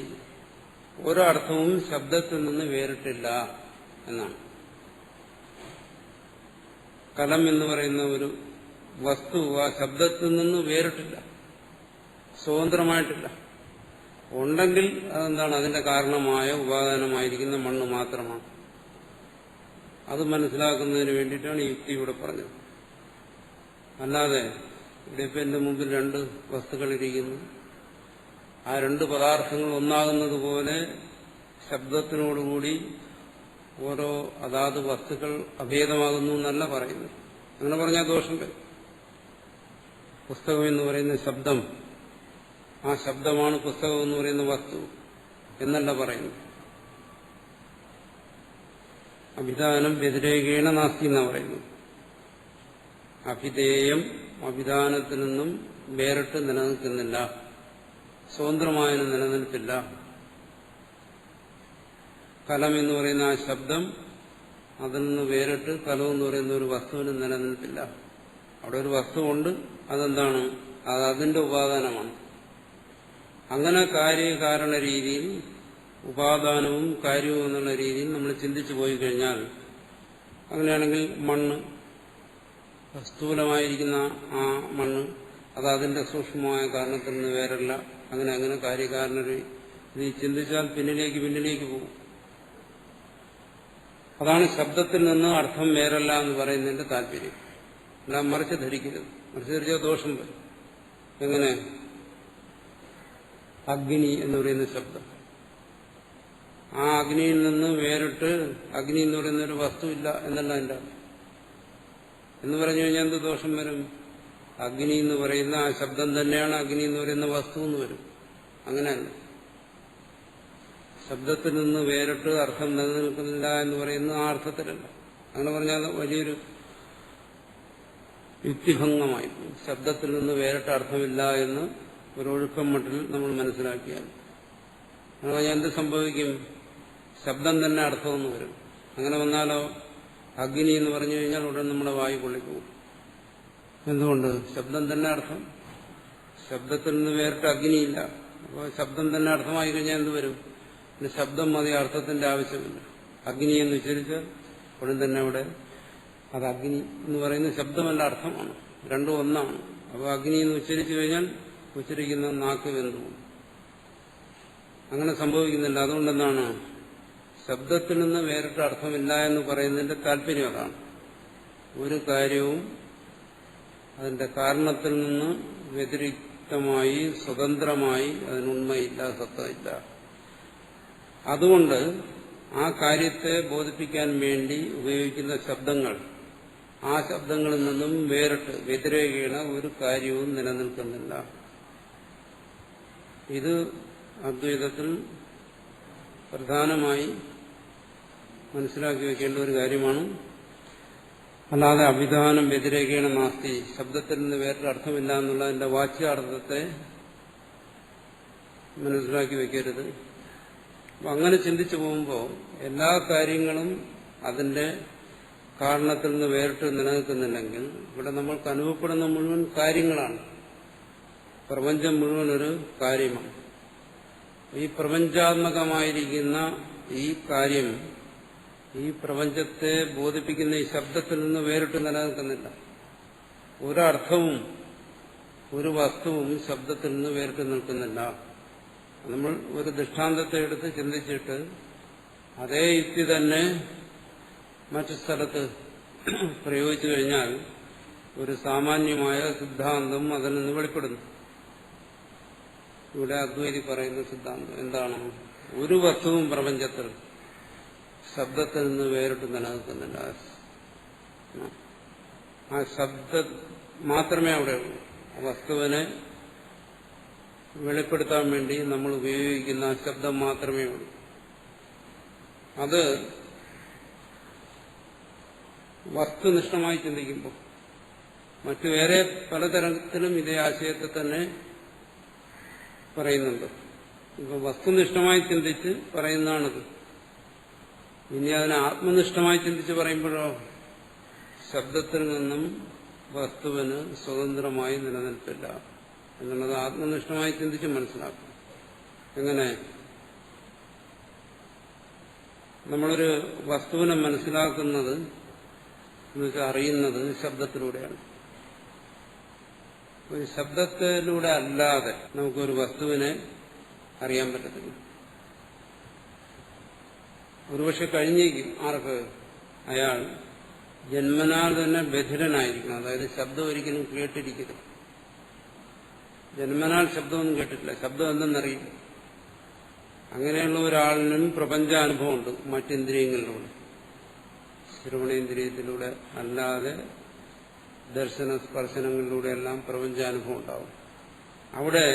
ഒരർത്ഥവും ശബ്ദത്തിൽ നിന്ന് വേറിട്ടില്ല എന്നാണ്. കലം എന്ന് പറയുന്ന ഒരു വസ്തു ആ ശബ്ദത്തിൽ നിന്ന് വേറിട്ടില്ല, സ്വതന്ത്രമായിട്ടില്ല. ഉണ്ടെങ്കിൽ അതെന്താണ്? അതിന്റെ കാരണമായ ഉപാദാനമായിരിക്കുന്ന മണ്ണ് മാത്രമാണ്. അത് മനസ്സിലാക്കുന്നതിന് വേണ്ടിയിട്ടാണ് ഈ യുക്തി ഇവിടെ പറഞ്ഞത്. അല്ലാതെ ഇവിടെ ഇപ്പം എന്റെ മുമ്പിൽ രണ്ട് വസ്തുക്കളിരിക്കുന്നു. ആ രണ്ട് പദാർത്ഥങ്ങൾ ഒന്നാകുന്നത് പോലെ ശബ്ദത്തിനോടുകൂടി ഓരോ അതാത് വസ്തുക്കൾ അഭേദമാകുന്നു എന്നല്ല പറയുന്നത്. അങ്ങനെ പറഞ്ഞാൽ ദോഷം വരും. പുസ്തകം എന്ന് പറയുന്ന ശബ്ദം, ആ ശബ്ദമാണ് പുസ്തകം എന്ന് പറയുന്ന വസ്തു എന്നല്ല പറയുന്നു. അഭിധാനം വ്യതിരേകേണ നാസ്തി എന്നാ പറയുന്നു. അഭിധേയം അഭിധാനത്തിൽ നിന്നും വേറിട്ട് നിലനിൽക്കുന്നില്ല, സ്വതന്ത്രമായ നിലനിൽപ്പില്ല. കലം എന്ന് പറയുന്ന ആ ശബ്ദം അതിൽ നിന്ന് വേറിട്ട് കലം എന്ന് പറയുന്ന ഒരു വസ്തുവിന് നിലനിൽപ്പില്ല. അവിടെ ഒരു വസ്തുവുണ്ട്, അതെന്താണ്? അത് അതിന്റെ ഉപാദാനമാണ്. അങ്ങനെ കാര്യകാരണ രീതിയിൽ ഉപാദാനവും കാര്യവും എന്നുള്ള രീതിയിൽ നമ്മൾ ചിന്തിച്ചു പോയി കഴിഞ്ഞാൽ, അങ്ങനെയാണെങ്കിൽ മണ്ണ്, സ്ഥൂലമായിരിക്കുന്ന ആ മണ്ണ് അത് അതിന്റെ സൂക്ഷ്മമായ കാരണത്തിൽ നിന്ന് വേറല്ല. അങ്ങനെ അങ്ങനെ കാര്യകാരണ രീതി ചിന്തിച്ചാൽ പിന്നിലേക്ക് പോകും. അതാണ് ശബ്ദത്തിൽ നിന്ന് അർത്ഥം വേറല്ല എന്ന് പറയുന്നതിന്റെ താല്പര്യം. എല്ലാം മറിച്ച് ധരിക്കരുത്. മറിച്ച് ധരിച്ചാൽ ദോഷം വരും. എങ്ങനെ? അഗ്നി എന്ന് പറയുന്ന ശബ്ദം, ആ അഗ്നിയിൽ നിന്ന് വേറിട്ട് അഗ്നി എന്ന് പറയുന്ന ഒരു വസ്തുവില്ല എന്നല്ല എൻ്റെ അർത്ഥം. എന്ന് പറഞ്ഞു കഴിഞ്ഞാൽ എന്ത് ദോഷം വരും? അഗ്നി എന്ന് പറയുന്ന ആ ശബ്ദം തന്നെയാണ് അഗ്നി എന്ന് പറയുന്ന വസ്തു എന്ന് വരും. അങ്ങനെയല്ല. ശബ്ദത്തിൽ നിന്ന് വേറിട്ട് അർത്ഥം നിലനിൽക്കുന്നില്ല എന്ന് പറയുന്ന ആ അർത്ഥത്തിലല്ല. അങ്ങനെ പറഞ്ഞാൽ വലിയൊരു യുക്തിഭംഗമായി. ശബ്ദത്തിൽ നിന്ന് വേറിട്ട് അർത്ഥമില്ല എന്ന് ഒരു ഒഴുക്കം മട്ടിൽ നമ്മൾ മനസ്സിലാക്കിയാൽ അങ്ങനെ എന്ത് സംഭവിക്കും? ശബ്ദം തന്നെ അർത്ഥമെന്ന് വരും. അങ്ങനെ വന്നാലോ അഗ്നി എന്ന് പറഞ്ഞു കഴിഞ്ഞാൽ ഉടൻ നമ്മുടെ വായു പൊള്ളിപ്പോകും. എന്തുകൊണ്ട്? ശബ്ദം തന്നെ അർത്ഥം. ശബ്ദത്തിൽ നിന്ന് വേറിട്ട് അഗ്നിയില്ല. അപ്പോൾ ശബ്ദം തന്നെ അർത്ഥമായി കഴിഞ്ഞാൽ എന്ത് വരും? പിന്നെ ശബ്ദം മതി, അർത്ഥത്തിന്റെ ആവശ്യമില്ല. അഗ്നി എന്ന് ഉച്ചരിച്ചാൽ ഉടൻ തന്നെ അവിടെ അത് അഗ്നി എന്ന് പറയുന്ന ശബ്ദമല്ല, അർത്ഥമാണ്. രണ്ടും ഒന്നാണ്. അപ്പോൾ അഗ്നി എന്ന് ഉച്ചരിച്ചു കഴിഞ്ഞാൽ ഉച്ചരിക്കുന്ന നാക്ക് വെന്തുപോകും. അങ്ങനെ സംഭവിക്കുന്നില്ല. അതുകൊണ്ടെന്താണ് ശബ്ദത്തിൽ നിന്ന് വേറിട്ട് അർത്ഥമില്ല എന്ന് പറയുന്നതിന്റെ താല്പര്യം അതാണ്. ഒരു കാര്യവും അതിന്റെ കാരണത്തിൽ നിന്ന് വ്യതിരിക്തമായി സ്വതന്ത്രമായി അതിനുണ്മയില്ല, സത്തമില്ല. അതുകൊണ്ട് ആ കാര്യത്തെ ബോധിപ്പിക്കാൻ വേണ്ടി ഉപയോഗിക്കുന്ന ശബ്ദങ്ങൾ, ആ ശബ്ദങ്ങളിൽ നിന്നും വേറിട്ട് വ്യതിരേകേണ ഒരു കാര്യവും നിലനിൽക്കുന്നില്ല. ഇത് അദ്വൈതത്തിൽ പ്രധാനമായി മനസ്സിലാക്കി വയ്ക്കേണ്ട ഒരു കാര്യമാണ്. അല്ലാതെ അഭിധാനം വ്യതിരേകേണ നാസ്തി, ശബ്ദത്തിൽ നിന്ന് വേറൊരു അർത്ഥമില്ല എന്നുള്ളതിന്റെ വാച്യാർത്ഥത്തെ മനസ്സിലാക്കി വയ്ക്കരുത്. അപ്പം അങ്ങനെ ചിന്തിച്ചു പോകുമ്പോൾ എല്ലാ കാര്യങ്ങളും അതിന്റെ കാരണത്തിൽ നിന്ന് വേറിട്ട് നിലനിൽക്കുന്നില്ലെങ്കിൽ ഇവിടെ നമ്മൾക്ക് അനുഭവപ്പെടുന്ന മുഴുവൻ കാര്യങ്ങളാണ്. പ്രപഞ്ചം മുഴുവൻ ഒരു കാര്യമാണ്. ഈ പ്രപഞ്ചാത്മകമായിരിക്കുന്ന ഈ കാര്യം ഈ പ്രപഞ്ചത്തെ ബോധിപ്പിക്കുന്ന ഈ ശബ്ദത്തിൽ നിന്ന് വേറിട്ട് നിലനിൽക്കുന്നില്ല. ഒരർത്ഥവും ഒരു വസ്തുവും ശബ്ദത്തിൽ നിന്ന് വേറിട്ട് നിൽക്കുന്നില്ല. നമ്മൾ ഒരു ദൃഷ്ടാന്തത്തെ എടുത്ത് ചിന്തിച്ചിട്ട് അതേ യുക്തി തന്നെ മറ്റു സ്ഥലത്ത് പ്രയോഗിച്ചു കഴിഞ്ഞാൽ ഒരു സാമാന്യമായ സിദ്ധാന്തം അതിൽ നിന്ന് വെളിപ്പെടുന്നു. ഇവിടെ അദ്വൈതി പറയുന്ന സിദ്ധാന്തം എന്താണ്? ഒരു വസ്തുവും പ്രപഞ്ചത്തിൽ ശബ്ദത്തിൽ നിന്ന് വേറിട്ട് നിലനിൽക്കുന്നില്ല. ആ ശബ്ദം മാത്രമേ അവിടെ ഉള്ളൂ. ആ വസ്തുവിനെ വെളിപ്പെടുത്താൻ വേണ്ടി നമ്മൾ ഉപയോഗിക്കുന്ന ശബ്ദം മാത്രമേ ഉള്ളൂ. അത് വസ്തുനിഷ്ഠമായി ചിന്തിക്കുമ്പോൾ മറ്റു വേറെ പലതരത്തിലും ഇതേ ആശയത്തെ തന്നെ പറയുന്നുണ്ട്. ഇപ്പൊ വസ്തുനിഷ്ഠമായി ചിന്തിച്ച് പറയുന്നതാണിത്. ഇനി അതിനെ ആത്മനിഷ്ഠമായി ചിന്തിച്ച് പറയുമ്പോഴോ ശബ്ദത്തിൽ നിന്നും വസ്തുവിന് സ്വതന്ത്രമായി നിലനിൽപ്പില്ല എന്നുള്ളത് ആത്മനിഷ്ഠമായി ചിന്തിച്ച് മനസ്സിലാക്കും. എങ്ങനെ? നമ്മളൊരു വസ്തുവിനെ മനസ്സിലാക്കുന്നത് എന്നുവെച്ചാൽ അറിയുന്നത് ശബ്ദത്തിലൂടെയാണ്. ഒരു ശബ്ദത്തിലൂടെ അല്ലാതെ നമുക്കൊരു വസ്തുവിനെ അറിയാൻ പറ്റത്തില്ല. ഒരുപക്ഷെ കഴിഞ്ഞേക്കും ആർക്ക്? അയാൾ ജന്മനാൽ തന്നെ ബധിരനായിരിക്കണം. അതായത് ശബ്ദം ഒരിക്കലും കേട്ടിരിക്കരുത്. ജന്മനാൽ ശബ്ദമൊന്നും കേട്ടിട്ടില്ല, ശബ്ദം എന്തെന്നറിയില്ല. അങ്ങനെയുള്ള ഒരാളിനും പ്രപഞ്ചാനുഭവമുണ്ട് മറ്റിന്ദ്രിയങ്ങളിലൂടെ. ശ്രവണേന്ദ്രിയത്തിലൂടെ അല്ലാതെ ദർശന സ്പർശനങ്ങളിലൂടെയെല്ലാം പ്രപഞ്ചാനുഭവം ഉണ്ടാവും. അവിടെ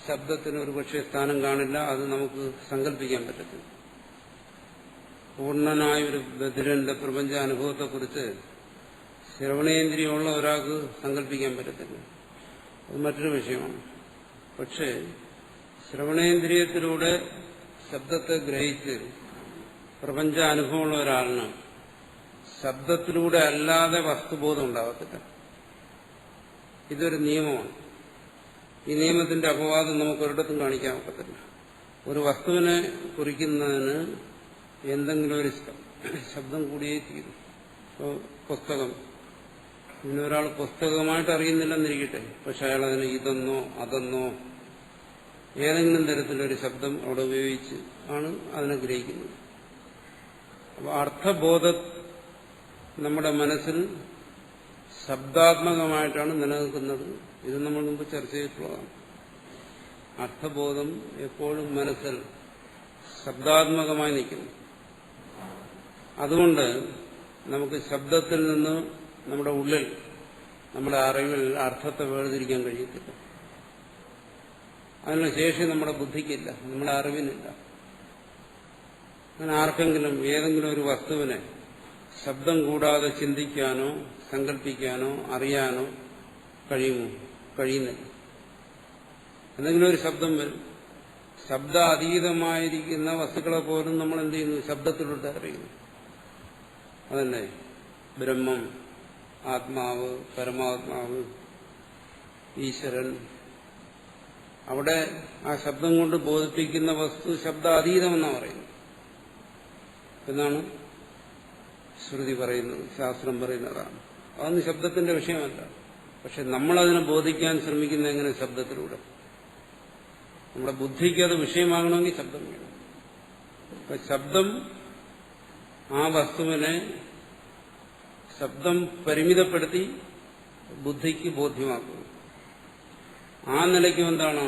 ശബ്ദത്തിന് ഒരുപക്ഷെ സ്ഥാനം കാണില്ല. അത് നമുക്ക് സങ്കല്പിക്കാൻ പറ്റത്തില്ല. പൂർണ്ണനായ ഒരു ബധിരന്റെ പ്രപഞ്ചാനുഭവത്തെക്കുറിച്ച് ശ്രവണേന്ദ്രിയമുള്ള ഒരാൾക്ക് സങ്കല്പിക്കാൻ പറ്റത്തില്ല. അത് മറ്റൊരു വിഷയമാണ്. പക്ഷേ ശ്രവണേന്ദ്രിയത്തിലൂടെ ശബ്ദത്തെ ഗ്രഹിച്ച് പ്രപഞ്ചാനുഭവമുള്ള ഒരാളിന് ശബ്ദത്തിലൂടെ അല്ലാതെ വസ്തുബോധം ഉണ്ടാകത്തില്ല. ഇതൊരു നിയമമാണ്. ഈ നിയമത്തിന്റെ അപവാദം നമുക്ക് ഒരിടത്തും കാണിക്കാൻ ഒക്കത്തില്ല. ഒരു വസ്തുവിനെ കുറിക്കുന്നതിന് എന്തെങ്കിലും ഒരു ശബ്ദം കൂടിയേ തീരും. ഇപ്പോൾ പുസ്തകം, ഇതിനൊരാൾ പുസ്തകമായിട്ട് അറിയുന്നില്ലെന്നിരിക്കട്ടെ, പക്ഷെ അയാൾ അതിന് ഇതെന്നോ അതെന്നോ ഏതെങ്കിലും തരത്തിലൊരു ശബ്ദം അവിടെ ഉപയോഗിച്ച് ആണ് അതിനെ ഗ്രഹിക്കുന്നത്. അപ്പോൾ അർത്ഥബോധം നമ്മുടെ മനസ്സിൽ ശബ്ദാത്മകമായിട്ടാണ് നിലനിൽക്കുന്നത്. ഇത് നമ്മൾ മുമ്പ് ചർച്ച ചെയ്തിട്ടുള്ളതാണ്. അർത്ഥബോധം എപ്പോഴും മനസ്സിൽ ശബ്ദാത്മകമായി നിൽക്കുന്നു. അതുകൊണ്ട് നമുക്ക് ശബ്ദത്തിൽ നിന്ന് നമ്മുടെ ഉള്ളിൽ, നമ്മുടെ അറിവിൽ അർത്ഥത്തെ വേർതിരിക്കാൻ കഴിയത്തില്ല. അതിനുള്ള ശേഷി നമ്മുടെ ബുദ്ധിക്കില്ല, നമ്മുടെ അറിവിനില്ല. അങ്ങനെ ആർക്കെങ്കിലും ഏതെങ്കിലും ഒരു വസ്തുവിനെ ശബ്ദം കൂടാതെ ചിന്തിക്കാനോ സങ്കല്പിക്കാനോ അറിയാനോ കഴിയുമോ? കഴിയുന്നില്ല. എന്തെങ്കിലും ഒരു ശബ്ദം വരും. ശബ്ദ അതീതമായിരിക്കുന്ന വസ്തുക്കളെ പോലും നമ്മൾ എന്ത് ചെയ്യുന്നു? ശബ്ദത്തിലൂടെ അറിയുന്നു. അതന്നെ ബ്രഹ്മം, ആത്മാവ്, പരമാത്മാവ്, ഈശ്വരൻ. അവിടെ ആ ശബ്ദം കൊണ്ട് ബോധിപ്പിക്കുന്ന വസ്തു ശബ്ദ അതീതമെന്നാണ് പറയുന്നത് എന്നാണ് ശ്രുതി പറയുന്നത്, ശാസ്ത്രം പറയുന്നതാണ്. അതൊന്നും ശബ്ദത്തിന്റെ വിഷയമല്ല. പക്ഷെ നമ്മളതിനെ ബോധിക്കാൻ ശ്രമിക്കുന്ന എങ്ങനെ? ശബ്ദത്തിലൂടെ. നമ്മുടെ ബുദ്ധിക്ക് അത് വിഷയമാകണമെങ്കിൽ ശബ്ദം വേണം. അപ്പൊ ശബ്ദം ആ വസ്തുവിനെ ശബ്ദം പരിമിതപ്പെടുത്തി ബുദ്ധിക്ക് ബോധ്യമാക്കുന്നു. ആ നിലയ്ക്കും എന്താണ്?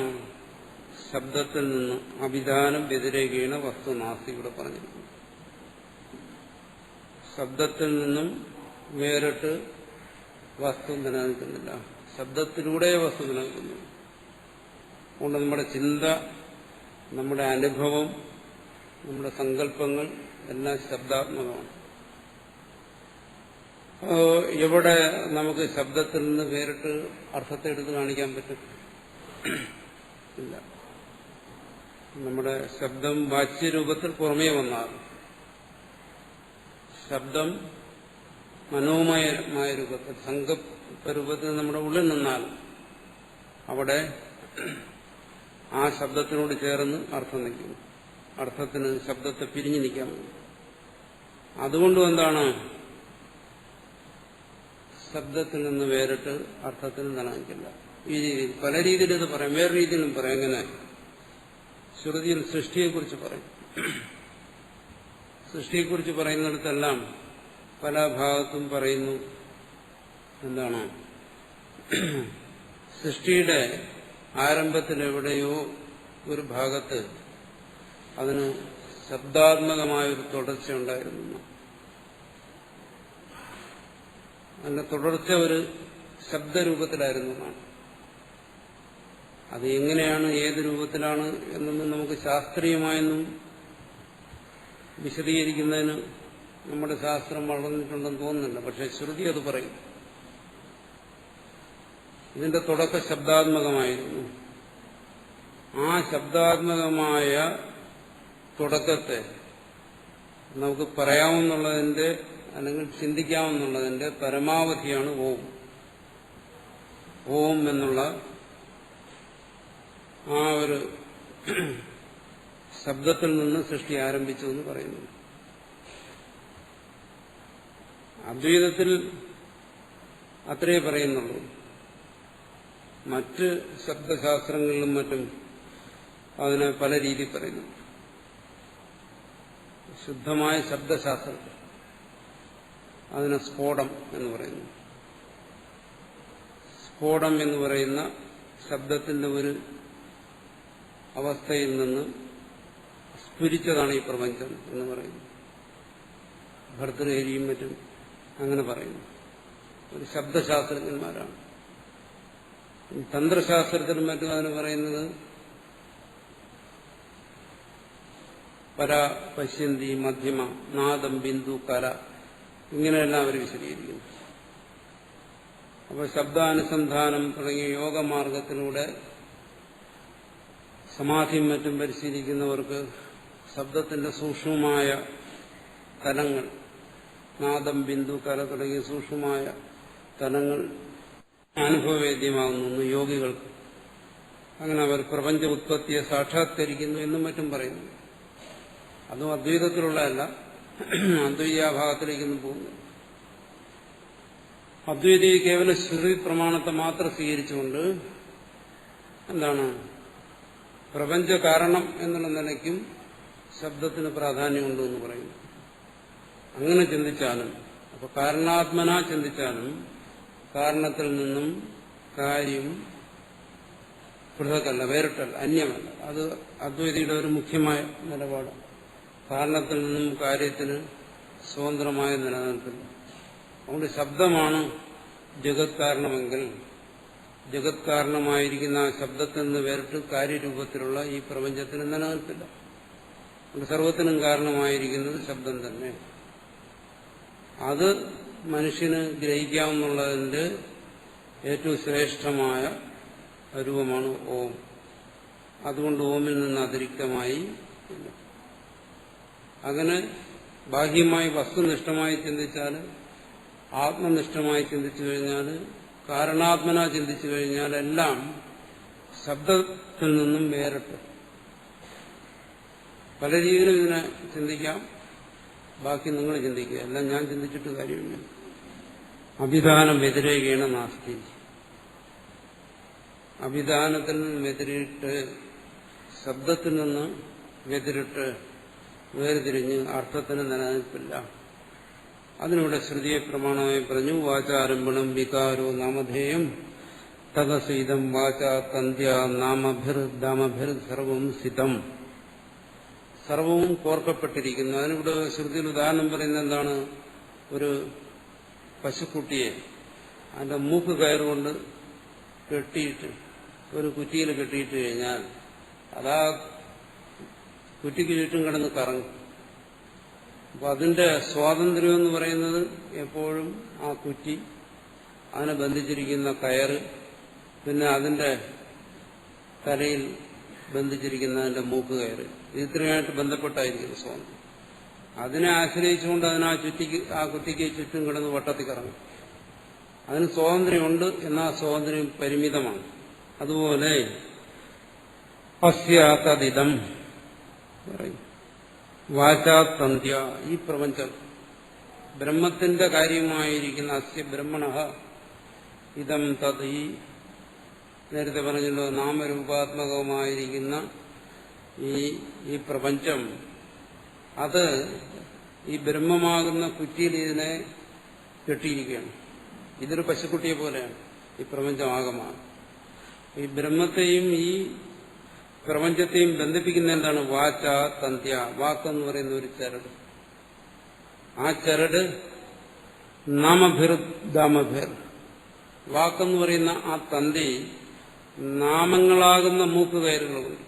ശബ്ദത്തിൽ നിന്ന് അഭിധാനം വ്യതിരേകീണ വസ്തു നാസ്തി ഇവിടെ പറഞ്ഞിരിക്കുന്നു. ശബ്ദത്തിൽ നിന്നും വേറിട്ട് വസ്തു നിലനിൽക്കുന്നില്ല. ശബ്ദത്തിലൂടെ വസ്തു നിലനിൽക്കുന്നു. അതുകൊണ്ട് നമ്മുടെ ചിന്ത, നമ്മുടെ അനുഭവം, നമ്മുടെ സങ്കല്പങ്ങൾ എല്ലാം ശബ്ദാത്മകമാണ്. എവിടെ നമുക്ക് ശബ്ദത്തിൽ നിന്ന് വേറിട്ട് അർത്ഥത്തെ എടുത്ത് കാണിക്കാൻ പറ്റും? ഇല്ല. നമ്മുടെ ശബ്ദം വാച്യരൂപത്തിൽ പുറമേ വന്നാൽ, ശബ്ദം മനോമയമായ രൂപത്തിൽ സങ്കല്പരൂപത്തിൽ നമ്മുടെ ഉള്ളിൽ നിന്നാൽ അവിടെ ആ ശബ്ദത്തിനോട് ചേർന്ന് അർത്ഥം നിൽക്കുന്നു. അർത്ഥത്തിന് ശബ്ദത്തെ പിരിഞ്ഞു നിൽക്കാൻ കഴിയും. അതുകൊണ്ടും എന്താണ്? ശബ്ദത്തിൽ നിന്ന് വേറിട്ട് അർത്ഥത്തിന് നിലനിൽക്കില്ല. ഈ രീതിയിൽ പല രീതിയിൽ ഇത് പറയാം. വേറെ രീതിയിലും പറയാം. എങ്ങനെ? ശ്രുതിയിൽ സൃഷ്ടിയെക്കുറിച്ച് പറയും. സൃഷ്ടിയെക്കുറിച്ച് പറയുന്നിടത്തെല്ലാം പല ഭാഗത്തും പറയുന്നു എന്താണ്? സൃഷ്ടിയുടെ ആരംഭത്തിൽ എവിടെയോ ഒരു ഭാഗത്ത് അതിന് ശബ്ദാത്മകമായൊരു തുടർച്ചയുണ്ടായിരുന്നു. അതിന്റെ തുടർച്ച ഒരു ശബ്ദരൂപത്തിലായിരുന്നു എന്നാണ്. അത് എങ്ങനെയാണ്, ഏത് രൂപത്തിലാണ് എന്നൊന്നും നമുക്ക് ശാസ്ത്രീയമായൊന്നും വിശദീകരിക്കുന്നതിന് നമ്മുടെ ശാസ്ത്രം വളർന്നിട്ടുണ്ടെന്ന് തോന്നുന്നില്ല. പക്ഷെ ശ്രുതി അത് പറയും. ഇതിന്റെ തുടക്കം ശബ്ദാത്മകമായിരുന്നു. ആ ശബ്ദാത്മകമായ തുടക്കത്തെ നമുക്ക് പറയാമെന്നുള്ളതിന്റെ അല്ലെങ്കിൽ ചിന്തിക്കാമെന്നുള്ളതിന്റെ പരമാവധിയാണ് ഓം. ഓം എന്നുള്ള ആ ഒരു ശബ്ദത്തിൽ നിന്ന് സൃഷ്ടി ആരംഭിച്ചു എന്ന് പറയുന്നു. അദ്വൈതത്തിൽ അത്രേ പറയുന്നുള്ളൂ. മറ്റ് ശബ്ദശാസ്ത്രങ്ങളിലും മറ്റും അതിനെ പല രീതിയിൽ പറയുന്നു. ശുദ്ധമായ ശബ്ദശാസ്ത്രത്തിൽ അതിനെ സ്ഫോടം എന്ന് പറയുന്നു. സ്ഫോടം എന്ന് പറയുന്ന ശബ്ദത്തിന്റെ ഒരു അവസ്ഥയിൽ നിന്ന് സ്ഫുരിച്ചതാണ് ഈ പ്രപഞ്ചം എന്ന് പറയുന്നു. ഭർതൃഹരിയും മറ്റും അങ്ങനെ പറയുന്നു. ഒരു ശബ്ദശാസ്ത്രജ്ഞന്മാരാണ്. തന്ത്രശാസ്ത്രത്തിലും മറ്റും അതിന് പറയുന്നത് പര, പശ്യന്തി, മധ്യമ, നാദം, ബിന്ദു, കര, ഇങ്ങനെയെല്ലാം അവർ വിശദീകരിക്കുന്നു. അപ്പോൾ ശബ്ദാനുസന്ധാനം തുടങ്ങിയ യോഗമാർഗത്തിലൂടെ സമാധിയും മറ്റും പരിശീലിക്കുന്നവർക്ക് ശബ്ദത്തിന്റെ സൂക്ഷ്മമായ തലങ്ങൾ, നാദം, ബിന്ദു, കര തുടങ്ങിയ സൂക്ഷ്മമായ തലങ്ങൾ അനുഭവവേദ്യമാകുന്നു യോഗികൾക്ക്. അങ്ങനെ അവർ പ്രപഞ്ച ഉത്പത്തിയെ സാക്ഷാത്കരിക്കുന്നു എന്നും മറ്റും പറയുന്നു. അതും അദ്വൈതത്തിലുള്ളതല്ല, അദ്വൈതാഭാഗത്തിലേക്കൊന്നും പോകുന്നു. അദ്വൈതി കേവല ശ്രുതി പ്രമാണത്തെ മാത്രം സ്വീകരിച്ചുകൊണ്ട് എന്താണ് പ്രപഞ്ച കാരണം എന്നുള്ള നിലയ്ക്കും ശബ്ദത്തിന് പ്രാധാന്യമുണ്ട് എന്ന് പറയുന്നു. അങ്ങനെ ചിന്തിച്ചാലും, അപ്പൊ കാരണാത്മന ചിന്തിച്ചാലും കാരണത്തിൽ നിന്നും കാര്യം പൃഥക്കല്ല, വേറിട്ടല്ല, അന്യമല്ല. അത് അദ്വൈതിയുടെ ഒരു മുഖ്യമായ നിലപാടാണ്. കാരണത്തിൽ നിന്നും കാര്യത്തിന് സ്വതന്ത്രമായ നിലനിൽപ്പില്ല. അതുകൊണ്ട് ശബ്ദമാണ് ജഗത് കാരണമെങ്കിൽ ജഗത് കാരണമായിരിക്കുന്ന ആ ശബ്ദത്തിൽ നിന്ന് വേറിട്ട് കാര്യരൂപത്തിലുള്ള ഈ പ്രപഞ്ചത്തിന് നിലനിൽപ്പില്ല. അതുകൊണ്ട് സർവത്തിനും കാരണമായിരിക്കുന്നത് ശബ്ദം തന്നെ. അത് മനുഷ്യന് ഗ്രഹിക്കാമെന്നുള്ളതിന്റെ ഏറ്റവും ശ്രേഷ്ഠമായ രൂപമാണ് ഓം. അതുകൊണ്ട് ഓമിൽ നിന്ന് അതിരിക്തമായി അങ്ങനെ ബാഹ്യമായി വസ്തുനിഷ്ഠമായി ചിന്തിച്ചാൽ, ആത്മനിഷ്ഠമായി ചിന്തിച്ചു കഴിഞ്ഞാൽ, കാരണാത്മന ചിന്തിച്ചു കഴിഞ്ഞാൽ എല്ലാം ശബ്ദത്തിൽ നിന്നും വേറിട്ട്. പല രീതിയിലും ഇതിനെ ചിന്തിക്കാം. ബാക്കി നിങ്ങൾ ചിന്തിക്കുക, എല്ലാം ഞാൻ ചിന്തിച്ചിട്ട് കാര്യമില്ല. അഭിധാനം വ്യതിരേകേണ നാസ്തി. അഭിധാനത്തിൽ നിന്ന് വ്യതിരിട്ട്, ശബ്ദത്തിൽ നിന്ന് വ്യതിരിട്ട് വേർതിരിഞ്ഞ് അർത്ഥത്തിന് നിലനിൽപ്പില്ല. അതിനിവിടെ ശ്രുതിയെ പ്രമാണമായി പറഞ്ഞു. വാചാരംഭണം വികാരോ നാമധേയം തദസീതം വാചാ തന്ത്യ നാമഭിർ ദാമഭിർ സർവം സിതം. സർവവും കോർക്കപ്പെട്ടിരിക്കുന്നു. അതിനിവിടെ ശ്രുതിയിൽ ഉദാഹരണം പറയുന്നത് എന്താണ്? ഒരു പശുക്കുട്ടിയെ അതിന്റെ മൂക്ക് കയറുകൊണ്ട് കെട്ടിയിട്ട് ഒരു കുറ്റിയിൽ കെട്ടിയിട്ട് കഴിഞ്ഞാൽ അതാ കുറ്റിക്ക് ചുറ്റും കിടന്ന് കറങ്ങും. അപ്പൊ അതിന്റെ സ്വാതന്ത്ര്യം എന്ന് പറയുന്നത് എപ്പോഴും ആ കുറ്റി, അതിനെ ബന്ധിച്ചിരിക്കുന്ന കയറ്, പിന്നെ അതിന്റെ തലയിൽ ബന്ധിച്ചിരിക്കുന്ന അതിന്റെ മൂക്ക് കയറ്, ഇത്രയായിട്ട് ബന്ധപ്പെട്ടായിരിക്കും സ്വാതന്ത്ര്യം. അതിനെ ആശ്രയിച്ചുകൊണ്ട് ആ കുറ്റിക്ക് ചുറ്റും കിടന്ന് വട്ടത്തിൽ കറങ്ങും. അതിന് സ്വാതന്ത്ര്യമുണ്ട്, എന്നാൽ സ്വാതന്ത്ര്യം പരിമിതമാണ്. അതുപോലെ അസ്യാതദിതം പറയും. വാചാതന്ത്യ, ഈ പ്രപഞ്ചം ബ്രഹ്മത്തിന്റെ കാര്യമായിരിക്കുന്ന അസ്യ ബ്രഹ്മണഃ ഇതം തത്, ഈ നേരത്തെ പറഞ്ഞല്ലോ നാമരൂപാത്മകമായിരിക്കുന്ന ഈ പ്രപഞ്ചം, അത് ഈ ബ്രഹ്മമാകുന്ന കുറ്റിയിൽ ഇതിനെ കെട്ടിയിരിക്കുകയാണ്. ഇതൊരു പശുക്കുട്ടിയെ പോലെയാണ് ഈ പ്രപഞ്ചമാകമാണ്. ഈ ബ്രഹ്മത്തെയും ഈ പ്രപഞ്ചത്തെയും ബന്ധിപ്പിക്കുന്ന എന്താണ്? വാച തന്ത്യ. വാക്കെന്ന് പറയുന്ന ഒരു ചരട്. ആ ചരട് നാമഭിർ ദാമഭിർ. വാക്കെന്ന് പറയുന്ന ആ തന്തി നാമങ്ങളാകുന്ന മൂക്കുകയറുകളുണ്ട്.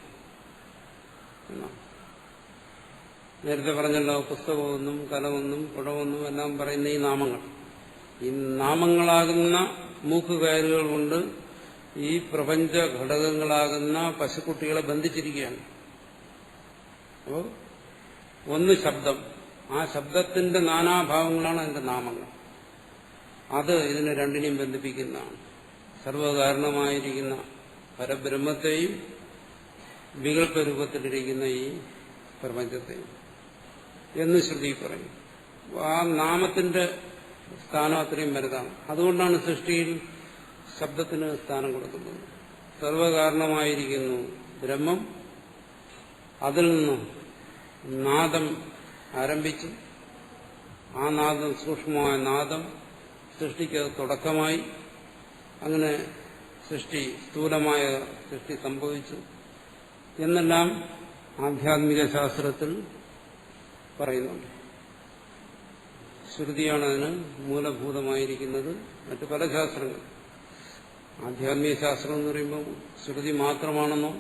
നേരത്തെ പറഞ്ഞല്ലോ, പുസ്തകമൊന്നും കലമൊന്നും കുടമൊന്നും എല്ലാം പറയുന്ന ഈ നാമങ്ങൾ. ഈ നാമങ്ങളാകുന്ന മൂക്കുകയറുകൾ കൊണ്ട് ഈ പ്രപഞ്ച ഘടകങ്ങളാകുന്ന പശുക്കുട്ടികളെ ബന്ധിച്ചിരിക്കുകയാണ്. അപ്പോൾ ഒന്ന് ശബ്ദം, ആ ശബ്ദത്തിന്റെ നാനാഭാവങ്ങളാണ് അതിന്റെ നാമങ്ങൾ. അത് ഇതിനെ രണ്ടിനെയും ബന്ധിപ്പിക്കുന്നതാണ്. സർവകാരണമായിരിക്കുന്ന പരബ്രഹ്മത്തെയും വികല്പരൂപത്തിലിരിക്കുന്ന ഈ പ്രപഞ്ചത്തെയും എന്ന് ശ്രുതി പറയും. ആ നാമത്തിന്റെ സ്ഥാനം അത്രയും വലുതാണ്. അതുകൊണ്ടാണ് സൃഷ്ടിയിൽ ശബ്ദത്തിന് സ്ഥാനം കൊടുക്കുന്നത്. സർവകാരണമായിരിക്കുന്നു ബ്രഹ്മം, അതിൽ നിന്നും നാദം ആരംഭിച്ചു. ആ നാദം, സൂക്ഷ്മമായ നാദം സൃഷ്ടിക്ക് തുടക്കമായി. അങ്ങനെ സ്ഥൂലമായ സൃഷ്ടി സംഭവിച്ചു എന്നെല്ലാം ആധ്യാത്മിക ശാസ്ത്രത്തിൽ പറയുന്നുണ്ട്. ശ്രുതിയാണ് അതിന് മൂലഭൂതമായിരിക്കുന്നത്. മറ്റു പല ശാസ്ത്രങ്ങൾ, ആധ്യാത്മിക ശാസ്ത്രം എന്ന് പറയുമ്പോൾ ശ്രുതി മാത്രമാണെന്നോ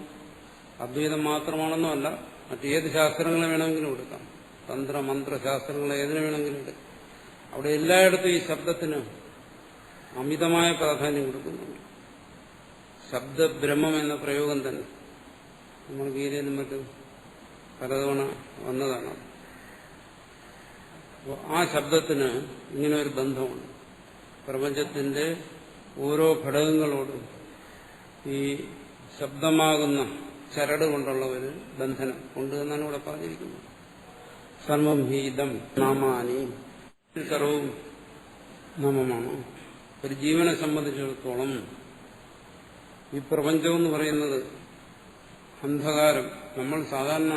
അദ്വൈതം മാത്രമാണെന്നോ അല്ല, മറ്റേത് ശാസ്ത്രങ്ങളെ വേണമെങ്കിലും എടുക്കാം. തന്ത്രമന്ത്രശാസ്ത്രങ്ങളെ ഏതിനെ വേണമെങ്കിലും എടുക്കാം. അവിടെ എല്ലായിടത്തും ഈ ശബ്ദത്തിന് അമിതമായ പ്രാധാന്യം കൊടുക്കുന്നുണ്ട്. ശബ്ദബ്രഹ്മം എന്ന പ്രയോഗം തന്നെ നമ്മൾ ഗീതയിലും മറ്റും പലതവണ വന്നതാണ്. ആ ശബ്ദത്തിന് ഇങ്ങനെ ഒരു ബന്ധമുണ്ട്. പ്രപഞ്ചത്തിന്റെ ഓരോ ഘടകങ്ങളോടും ഈ ശബ്ദമാകുന്ന ചരട് കൊണ്ടുള്ള ഒരു ബന്ധനം ഉണ്ട് എന്നാണ് ഇവിടെ പറഞ്ഞിരിക്കുന്നത്. സർവം ഹീതം നാമാനി, സർവവും നാമമാണ്. ഒരു ജീവനെ സംബന്ധിച്ചിടത്തോളം ഈ പ്രപഞ്ചം എന്ന് പറയുന്നത് അന്ധകാരം. നമ്മൾ സാധാരണ